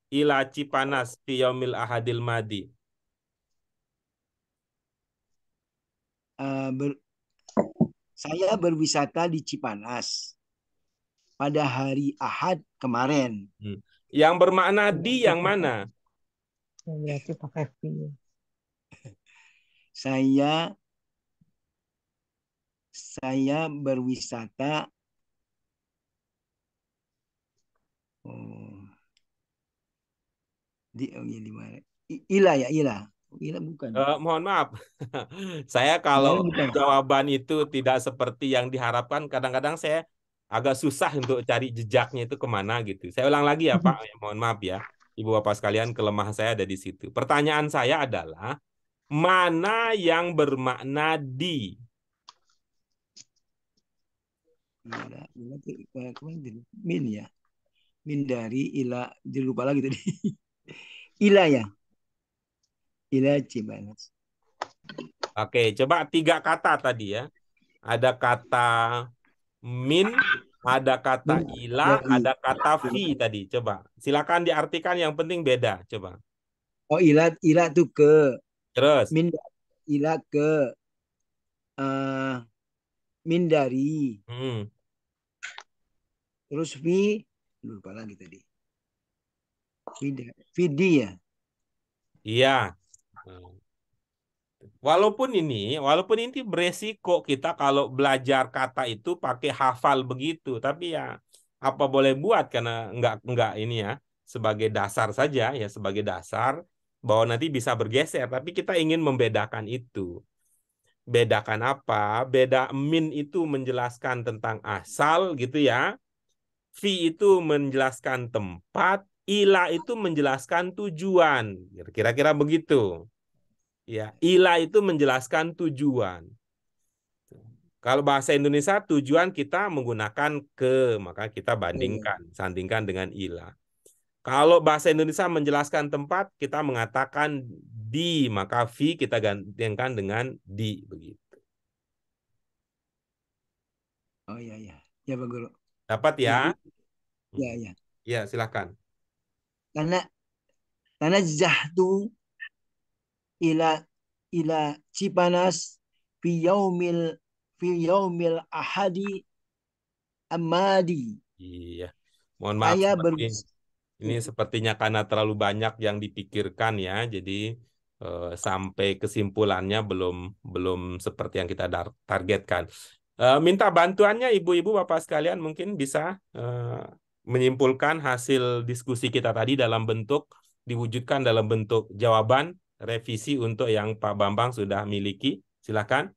ila Cipanas fi yaumil ahadil madi. eh, ber- saya berwisata di Cipanas pada hari Ahad kemarin. Hmm. Yang bermakna di yang mana? Ya, berarti pakai V. Saya saya berwisata oh, di mana? Ila ya, Ila. Ila bukan. Mohon maaf, saya kalau Ila bukan. jawaban itu tidak seperti yang diharapkan, kadang-kadang saya agak susah untuk cari jejaknya itu kemana gitu. Saya ulang lagi ya Pak, mohon maaf ya, Ibu Bapak sekalian, kelemahan saya ada di situ. Pertanyaan saya adalah, mana yang bermakna di? Ila kemarin min ya. Min dari Ila, jadi lupa lagi tadi. Ila ya. Ila Cipanas. Oke, coba 3 kata tadi ya. Ada kata min, ada kata Min ila, dari ada kata fi tadi. Coba, silakan diartikan, yang penting beda. Coba. oh Ila tuh ke Terus, min Ila ke eh min dari hmm, terus Vi lupa lagi tadi. Vidi ya. iya. Hmm. Walaupun ini beresiko kita kalau belajar kata itu pakai hafal begitu, tapi ya apa boleh buat, karena nggak ini ya, sebagai dasar saja ya, sebagai dasar bahwa nanti bisa bergeser, tapi kita ingin membedakan itu. Bedakan apa? Beda min itu menjelaskan tentang asal gitu ya. Fi itu menjelaskan tempat, ila itu menjelaskan tujuan. Kira-kira begitu. Ya, ila itu menjelaskan tujuan. Kalau bahasa Indonesia tujuan kita menggunakan ke, maka kita bandingkan, sandingkan dengan ila. Kalau bahasa Indonesia menjelaskan tempat, kita mengatakan di, maka fi kita gantikan dengan di, begitu. Oh iya ya. Ya Pak Guru. Dapat ya? Jadi ya ya. Ya, silakan. Karena zahtu ila ila Cipanas fi yaumil ahadi amadi. Iya. Mohon maaf, Saya ini sepertinya karena terlalu banyak yang dipikirkan ya, jadi sampai kesimpulannya belum belum seperti yang kita targetkan. Minta bantuannya ibu-ibu bapak sekalian, mungkin bisa menyimpulkan hasil diskusi kita tadi dalam bentuk, diwujudkan dalam bentuk jawaban revisi untuk yang Pak Bambang sudah miliki. Silakan.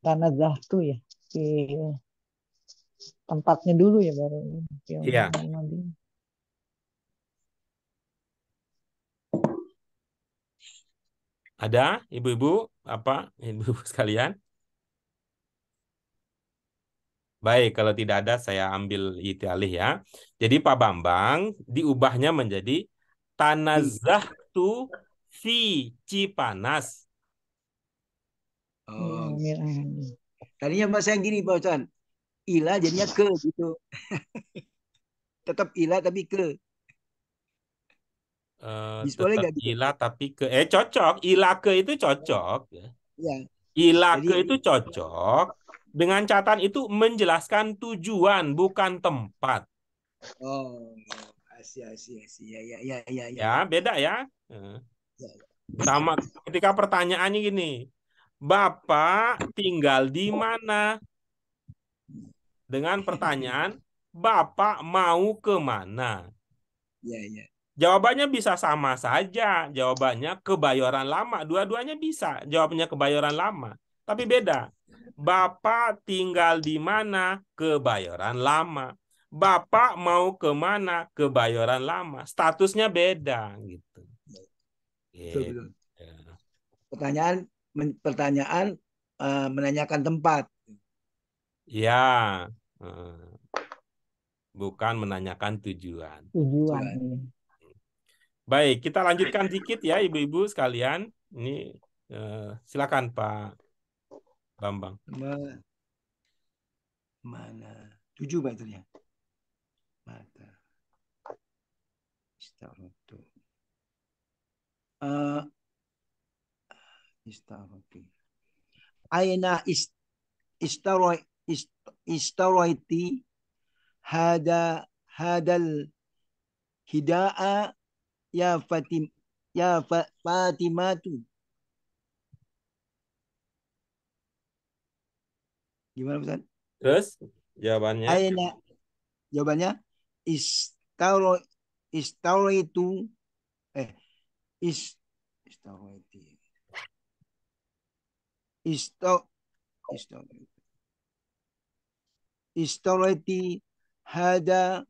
Tanah Zahtu ya. Di tempatnya dulu ya baru. Iya. Ada ibu-ibu apa ibu-ibu sekalian? Baik, kalau tidak ada saya ambil itu alih ya. Jadi Pak Bambang diubahnya menjadi Tanazahtu fi Cipanas. oh, tadinya Pak saya gini Pak Ustaz. Ila jadinya ke gitu. Tetap ila tapi ke. Bisa boleh Tetap nggak gitu? ila tapi ke cocok. Ilake itu cocok. Ya. Jadi Ilake itu cocok. Dengan catatan itu menjelaskan tujuan bukan tempat. oh, Asia. Ya. Ya, beda ya. Ya. Sama ketika pertanyaannya gini. Bapak tinggal di mana? Dengan pertanyaan, Bapak mau ke mana? Ya. Jawabannya bisa sama saja. Jawabannya Kebayoran Lama. Dua-duanya bisa. Jawabnya Kebayoran Lama. Tapi beda. Bapak tinggal di mana? Kebayoran Lama. Bapak mau ke mana? Kebayoran Lama. Statusnya beda gitu. Gitu. Betul. Pertanyaan pertanyaan menanyakan tempat. Ya. Bukan menanyakan tujuan. Tujuan. Baik, kita lanjutkan dikit ya ibu-ibu sekalian. Ini silakan Pak Bambang. Mana? 7 Pak itu ya. Mata. eh, istaroti. Aina istaroti hadal hida'a ya Fatimatu. Gimana Ustaz? Terus jawabannya Jawabannya istaro itu istaroti istaroti hadal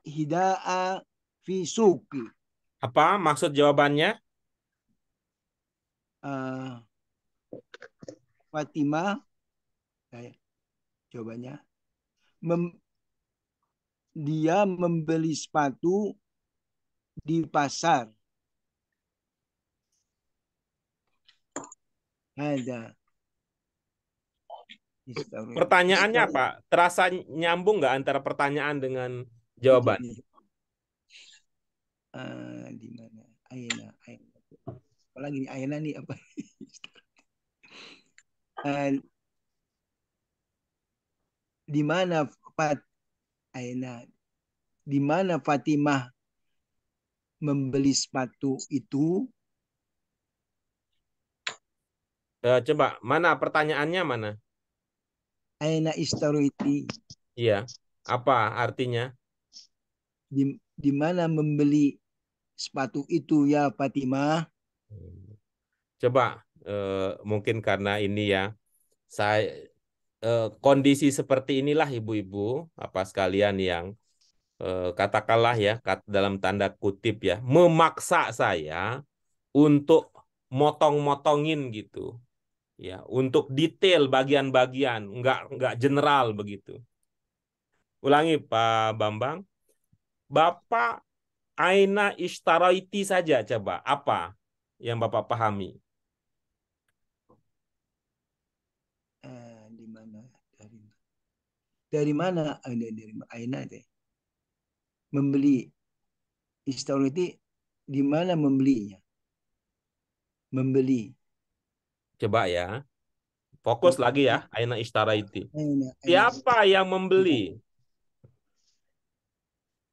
hida'a fi suqi. apa maksud jawabannya? Fatimah, jawabannya dia membeli sepatu di pasar. Ada. Pertanyaannya apa? Terasa nyambung nggak antara pertanyaan dengan jawaban? Di mana? Aina. Apalagi nih Aina nih apa? Di mana Aina? Di mana Fatimah membeli sepatu itu? Coba, mana pertanyaannya mana? Aina istariti. Iya, apa artinya? Di mana membeli sepatu itu ya Fatimah? Coba, mungkin karena ini ya, saya kondisi seperti inilah ibu-ibu, apa sekalian yang katakanlah ya, dalam tanda kutip ya, memaksa saya untuk motong-motongin gitu. Ya, untuk detail bagian-bagian, enggak general begitu. Ulangi Pak Bambang. Bapak aina ishtaraiti saja coba. Apa yang Bapak pahami? Di mana? Dari mana? Dari aina deh. Membeli istariti di mana membelinya? Membeli. Coba ya. Fokus lagi ya, aina ishtaraiti. Aina. Siapa yang membeli?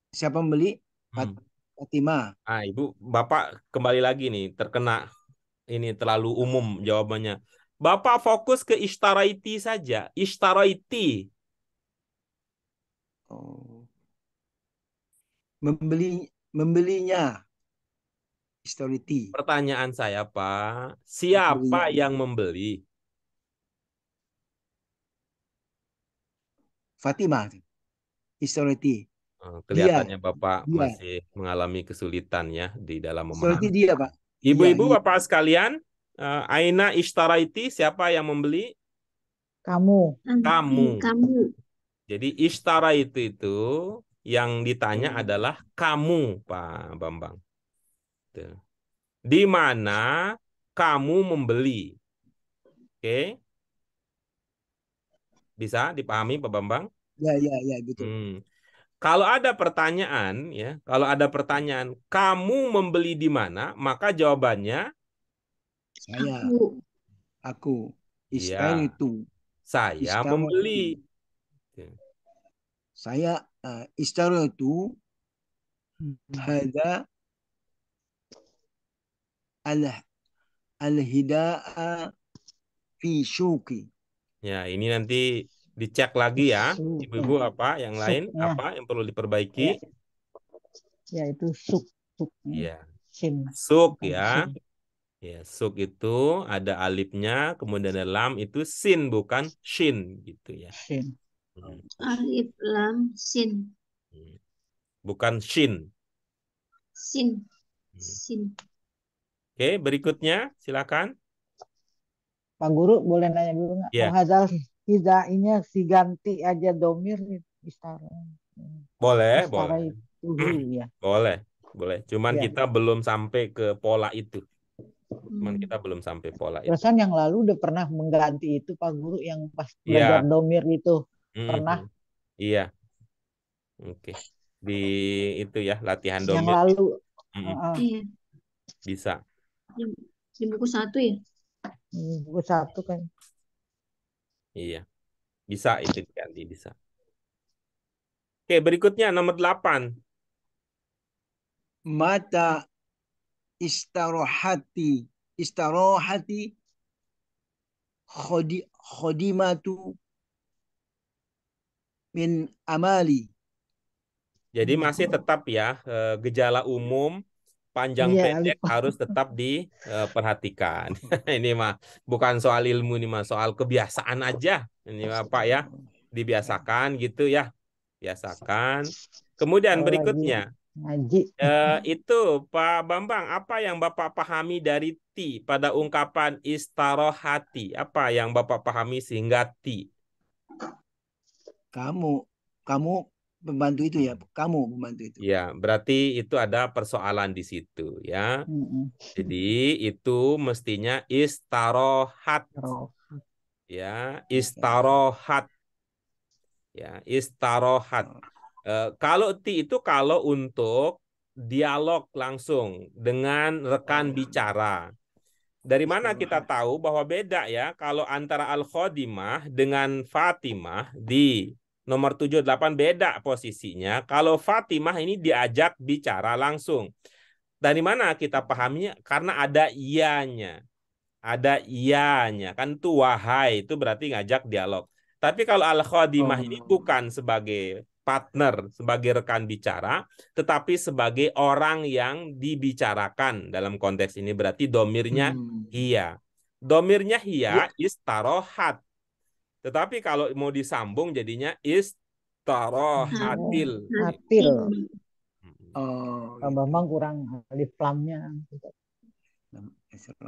Siapa membeli? Fatimah. Ibu, Bapak kembali lagi nih, terkena ini terlalu umum jawabannya. Bapak fokus ke ishtaraiti saja. Ishtaraiti. Membelinya. Istariti. Pertanyaan saya, Pak, siapa yang membeli? Fatimah. Istariti. Kelihatannya Bapak masih mengalami kesulitan ya di dalam memahami. Dia, Pak. Ibu-ibu, Bapak sekalian, aina ishtaraiti, siapa yang membeli? Kamu. Kamu. Jadi ishtaraitu itu yang ditanya adalah kamu, Pak Bambang. Di mana kamu membeli? Oke. Bisa dipahami Pak Bambang? Ya, betul. Kalau ada pertanyaan, ya, kalau ada pertanyaan, kamu membeli di mana? Maka jawabannya saya. Aku. Ishtaritu. Saya membeli. Saya ishtaritu hada al-hida'a fi syuqi. Ya, ini nanti dicek lagi ya, ibu-ibu, apa yang lain, apa yang perlu diperbaiki? Ya, itu suk. Ya, Sin. suk ya. Ya, suk itu ada alifnya, kemudian ada lam itu sin bukan shin gitu ya. Sin. Alif lam sin. Bukan shin. Sin. Oke, berikutnya silakan. Pak Guru boleh nanya dulu nggak? Ya. Oh, hadal hidainya si ganti aja domir istara. Boleh. Ya. Boleh. Cuman kita belum sampai ke pola itu. Perasaan yang lalu udah pernah mengganti itu Pak Guru yang pas belajar domir itu. Pernah. Iya. Oke. di itu ya latihan Yang domir lalu. Mm-mm, Iya, bisa. di buku 1 ya. Buku 1 kan. Iya, bisa itu diganti bisa. Oke, berikutnya nomor 8. Mata istarohati khodimatu min amali. Jadi masih tetap ya gejala umum panjang Iya, pendek lupa. harus tetap diperhatikan. Ini mah bukan soal ilmu nih mah, soal kebiasaan aja. Ini mah Pak ya, dibiasakan gitu ya. Biasakan. Kemudian Kalau lagi berikutnya, ngaji. itu Pak Bambang, apa yang Bapak pahami dari ti pada ungkapan istarohati? Apa yang Bapak pahami sehingga ti? Kamu pembantu itu ya, kamu pembantu itu. Ya, berarti itu ada persoalan di situ ya. Mm-mm. Jadi itu mestinya istarohat Terus. ya, istarohat ya, istarohat. Kalau ti itu kalau untuk dialog langsung dengan rekan bicara. Dari mana kita tahu bahwa beda ya kalau antara Al-Khodimah dengan Fatimah di nomor 78 beda posisinya. Kalau Fatimah ini diajak bicara langsung. Dari mana kita pahaminya? Karena ada ianya. Ada ianya. Kan itu wahai, itu berarti ngajak dialog. Tapi kalau Al-Khodimah ini bukan sebagai partner, sebagai rekan bicara, tetapi sebagai orang yang dibicarakan dalam konteks ini. Berarti domirnya hiya. Domirnya hiya Ya, istarohat. Tetapi kalau mau disambung jadinya istarohatil. Hatil. oh, Pak Bambang kurang alif lamnya.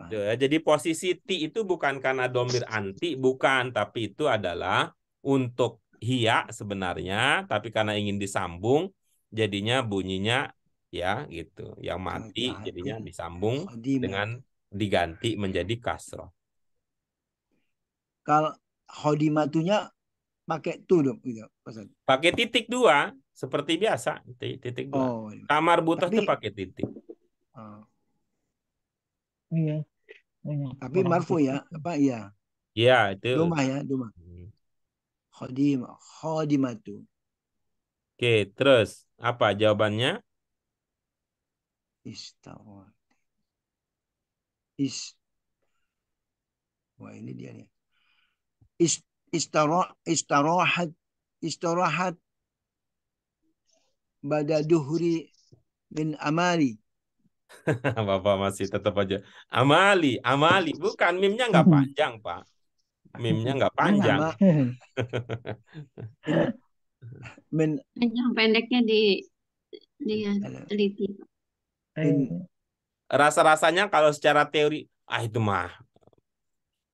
Ya, jadi posisi ti itu bukan karena domir anti, bukan, tapi itu adalah untuk hiya sebenarnya, tapi karena ingin disambung, jadinya bunyinya ya gitu. Yang mati jadinya disambung Khodimah. dengan diganti menjadi kasroh. Kalau khodimatunya pakai tu dong gitu, Ustaz. Pakai titik 2 seperti biasa, titik 2. Oh, Kamar butuh tapi tuh pakai titik. oh, Iya. Banyak tapi kurang marfu ya, titik. apa iya? Ya, itu. Domah ya, domah. Khodimatu. Oke, terus apa jawabannya? Istawat. Wah ini dia nih. Istarahat istirahat pada duhuri min amali. Bapak masih tetap aja. Amali, amali. Bukan, mimnya nggak panjang, Pak. Mimnya nggak panjang. Ama min min Panjang pendeknya dia teliti. min Rasa-rasanya kalau secara teori, itu mah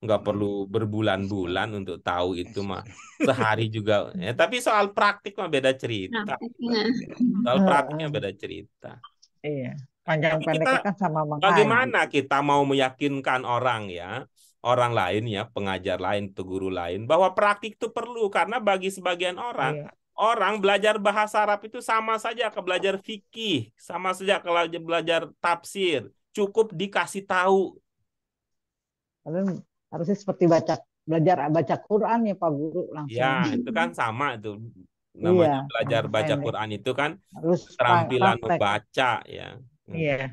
nggak perlu berbulan-bulan untuk tahu itu mah. Sehari juga. Tapi soal praktik mah beda cerita. Prakteknya. Soal praktiknya beda cerita. Iya. Panjang Tapi kita pendeknya kan sama mengkaji. bagaimana kita mau meyakinkan orang ya, orang lain ya, pengajar lain, atau guru lain, bahwa praktik itu perlu karena bagi sebagian orang, Iya. orang belajar bahasa Arab itu sama saja ke belajar fikih, sama saja ke belajar tafsir, cukup dikasih tahu. Kalian harusnya seperti belajar baca Quran ya Pak Guru langsung. Ya, itu kan sama itu. Iya, Namanya belajar sama baca pendek. Quran itu kan Harus keterampilan praktek. membaca ya. Iya.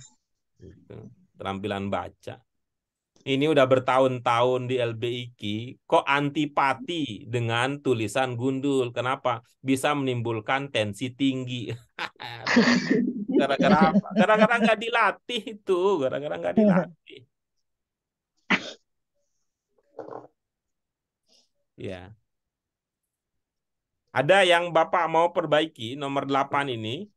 Gitu. Keterampilan baca. Ini udah bertahun-tahun di LBIQ, kok antipati dengan tulisan gundul? Kenapa? Bisa menimbulkan tensi tinggi. Gara-gara apa? Gara-gara nggak dilatih itu, gara-gara nggak dilatih. Ya. Ada yang Bapak mau perbaiki nomor 8 ini?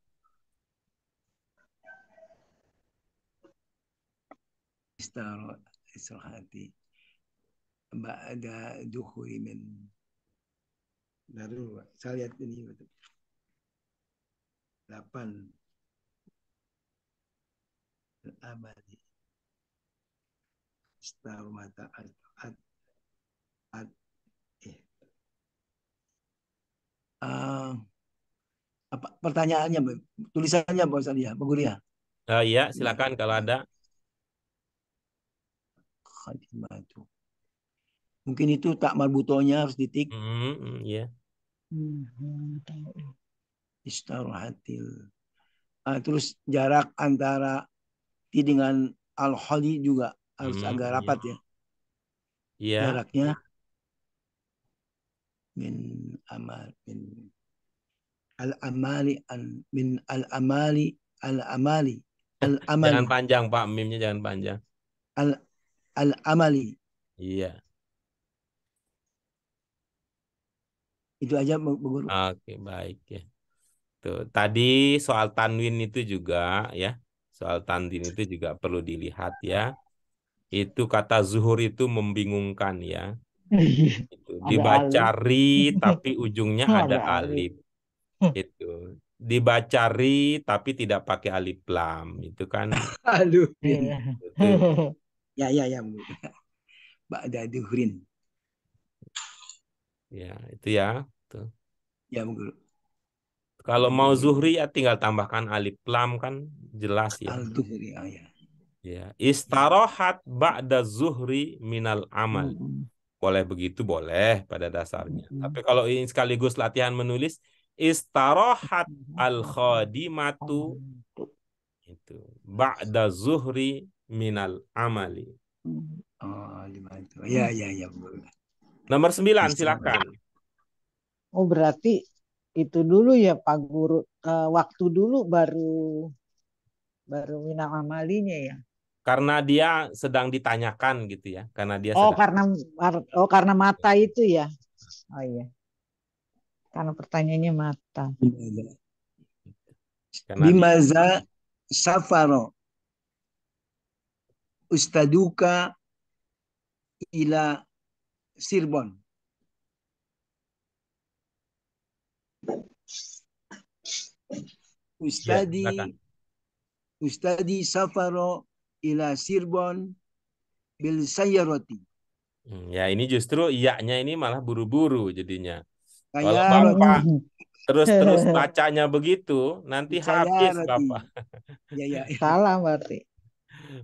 istirahati ba'da dukhuli min. Lalu saya lihat ini 8 amali istaru mata ad ad eh Apa pertanyaannya, tulisannya Pak Ustaz ya, Pak Guru ya? Iya, silakan kalau ada. Khadimatu. Mungkin itu tak marbutonya harus ditik. Iya. Istirahatil. Terus jarak antara ti dengan al-khali juga harus agak Iya. rapat ya. Iya. Jaraknya min amal min al-amali min al-amali al-amali Jangan al-amali panjang, Pak. Mimnya jangan panjang. al-amali. Iya. Itu aja Bu Guru. Oke, baik ya. Tuh, tadi soal tanwin itu juga ya. Soal tanwin itu juga perlu dilihat ya. Itu kata zuhur itu membingungkan ya. Itu Ada dibaca alif. ri tapi ujungnya ada Ada alif. alif. Itu dibaca ri tapi tidak pakai alif lam. Itu kan Aduh. Iya. itu. Ya Bu. Ba'da duhrin. Ya, itu ya. Tuh. Ya Bu Guru. Kalau mau zuhri ya tinggal tambahkan alif lam kan jelas ya. Al-duhri ya. Ya, istarohat ba'da zuhri minal amal. Boleh begitu, boleh pada dasarnya. Tapi kalau ini sekaligus latihan menulis, istarohat al-khadimatu itu ba'da zuhri minal amali. Oh, 5 itu. Ya Bu. Nomor 9, silakan. Oh, berarti itu dulu ya Pak Guru. Waktu dulu baru minal amalinya ya. Karena dia sedang ditanyakan gitu ya. Karena dia Oh, sedang karena mata itu ya. Oh iya. Karena pertanyaannya mata. karena dia, Bimaza safaro ustaduka ila Sirbon. ya, silakan. Ustadi safaro ila Sirbon bil sayyarati. Ya ini justru iyanya ini malah buru-buru jadinya. Kalau Sayyarati. Bapak terus bacanya begitu, nanti habis Sayyarati. Bapak. Ya. Salah berarti.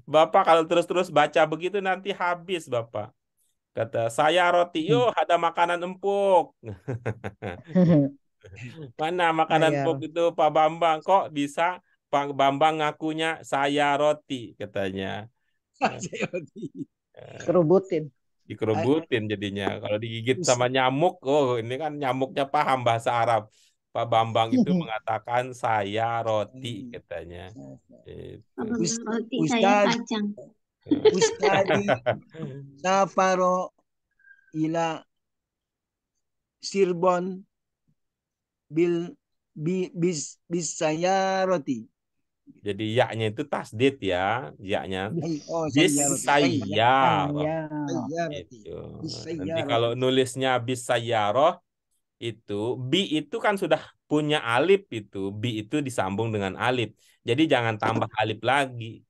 Bapak kalau terus baca begitu nanti habis Bapak. Kata saya roti, yuk ada makanan empuk. Mana makanan empuk Saya itu Pak Bambang? Kok bisa Pak Bambang ngakunya saya roti katanya. Sayyarati. kerubutin. Dikerubutin jadinya. Kalau digigit sama nyamuk, oh ini kan nyamuknya paham bahasa Arab. Pak Bambang itu mengatakan saya roti katanya. Itu. Apa roti saya kacang. Ustadi safaro ila Sirbon bis sayyarati. Jadi yaknya itu tasdid ya, yaknya Oh, bis sayyarati. sayyarah. Sayyarati. Itu. Bis Nanti sayyarati. kalau nulisnya bis sayyarah itu bi itu kan sudah punya alif itu, bi itu disambung dengan alif. Jadi jangan tambah alif lagi.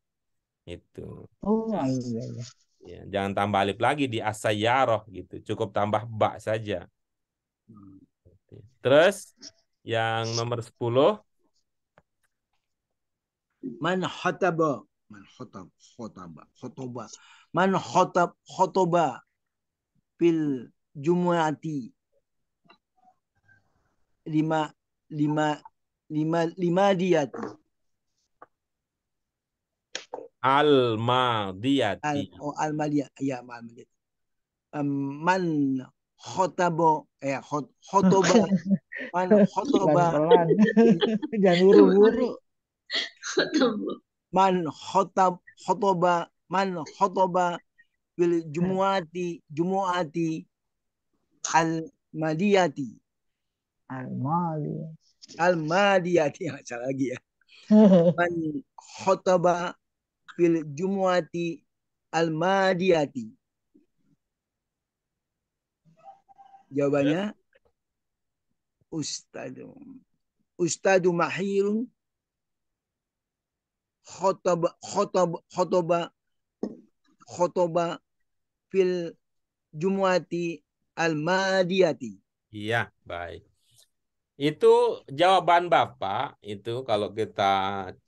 Itu. Oh iya. Ya, jangan tambah alif lagi di as-sayyarah gitu. Cukup tambah ba saja. Terus yang nomor 10 Man khotaba. Man khotaba. Man khotoba fil jumu'ati lima diyati. al-madiyati. Al-maliyah. Ya, al-maliyah. Man khotaba. Khotoba. Man khotoba. Pelan-pelan. Jangan buru-buru. Man khotoba fil jumu'ati al-maliyati. Al-maliyati. Salah lagi ya. Man khotaba fil jumu'ati al-madiyati. Jawabannya Ustadu Mahirun khotoba fil jumu'ati al-madiyati. Iya, baik. Itu jawaban Bapak itu kalau kita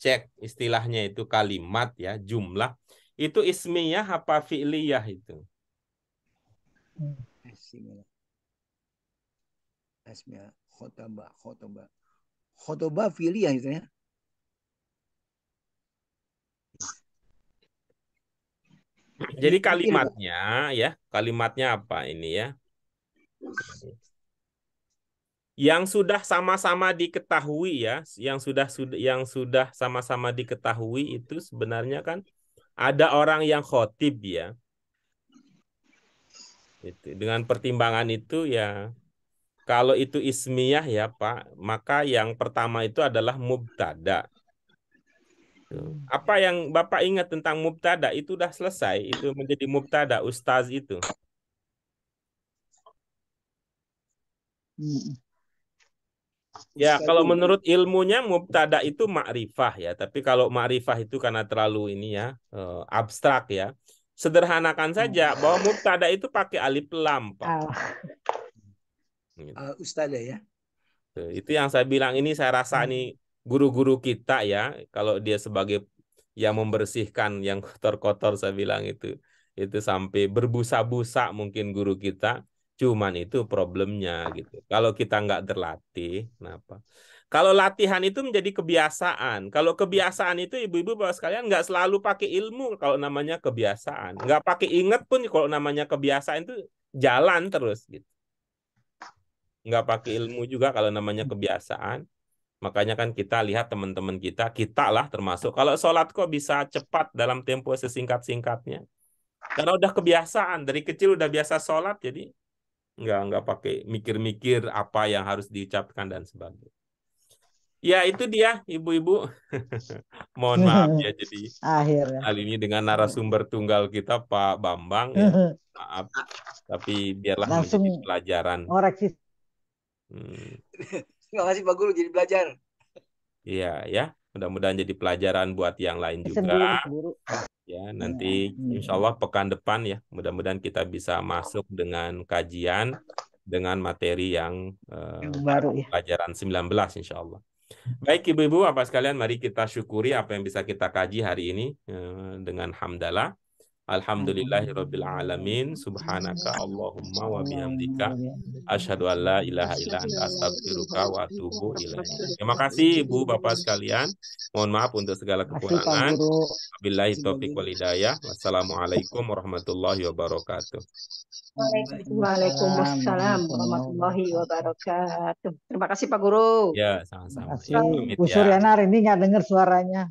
cek istilahnya itu kalimat ya, jumlah. Itu ismiyah apa fi'liyah itu? Bismillah. Bismillah. Khotobah. Khotobah fi'liyah itu ya. Jadi Fi'il, Pak. kalimatnya ya, kalimatnya apa ini ya? Yang sudah sama-sama diketahui ya, yang sudah sama-sama diketahui itu sebenarnya kan ada orang yang khotib ya. Itu dengan pertimbangan itu ya, kalau itu ismiyah ya Pak, maka yang pertama itu adalah mubtada. Tuh. Apa yang Bapak ingat tentang mubtada itu udah selesai, itu menjadi mubtada ustaz itu. Ya, Ustaz kalau itu. menurut ilmunya mubtada itu ma'rifah ya, tapi kalau ma'rifah itu karena terlalu ini ya, abstrak ya. Sederhanakan saja bahwa mubtada itu pakai alif lam, Pak. Gitu. Ustazah ya. Tuh, itu yang saya bilang ini saya rasa nih guru-guru kita ya, kalau dia sebagai yang membersihkan yang kotor-kotor saya bilang itu sampai berbusa-busa mungkin guru kita, cuman itu problemnya gitu. Kalau kita nggak terlatih, kenapa? Kalau latihan itu menjadi kebiasaan. Kalau kebiasaan itu ibu-ibu bapak sekalian nggak selalu pakai ilmu kalau namanya kebiasaan. Nggak pakai ingat pun kalau namanya kebiasaan itu jalan terus gitu. Nggak pakai ilmu juga kalau namanya kebiasaan. Makanya kan kita lihat teman-teman kita lah termasuk. Kalau sholat kok bisa cepat dalam tempo sesingkat-singkatnya. Karena udah kebiasaan, dari kecil udah biasa sholat, jadi nggak pakai mikir-mikir apa yang harus diucapkan dan sebagainya. Ya itu dia ibu-ibu. Mohon maaf ya, jadi Akhirnya. kali ini dengan narasumber tunggal kita Pak Bambang ya. Maaf, tapi biarlah Langsung menjadi pelajaran. ngoreksi. Terima kasih Pak Guru jadi belajar. Iya ya, mudah-mudahan jadi pelajaran buat yang lain juga. Sendiri, Guru. Ya, nanti insya Allah pekan depan ya, mudah-mudahan kita bisa masuk dengan kajian dengan materi yang baru ya. pelajaran 19 insya Allah. Baik ibu-ibu, Bapak sekalian, mari kita syukuri apa yang bisa kita kaji hari ini dengan hamdalah. Alhamdulillahirabbil alamin, subhanaka Allahumma wa bihamdika asyhadu an la ilaha illa anta astaghfiruka wa atubu ilaik. Terima kasih Ibu Bapak sekalian. Mohon maaf untuk segala kekurangan. Wabillahi taufiq wal hidayah. Wassalamualaikum warahmatullahi wabarakatuh. Waalaikumsalam warahmatullahi wabarakatuh. Terima kasih Pak Guru. Ya, sama-sama. Bu Suryana hari ini nggak dengar suaranya.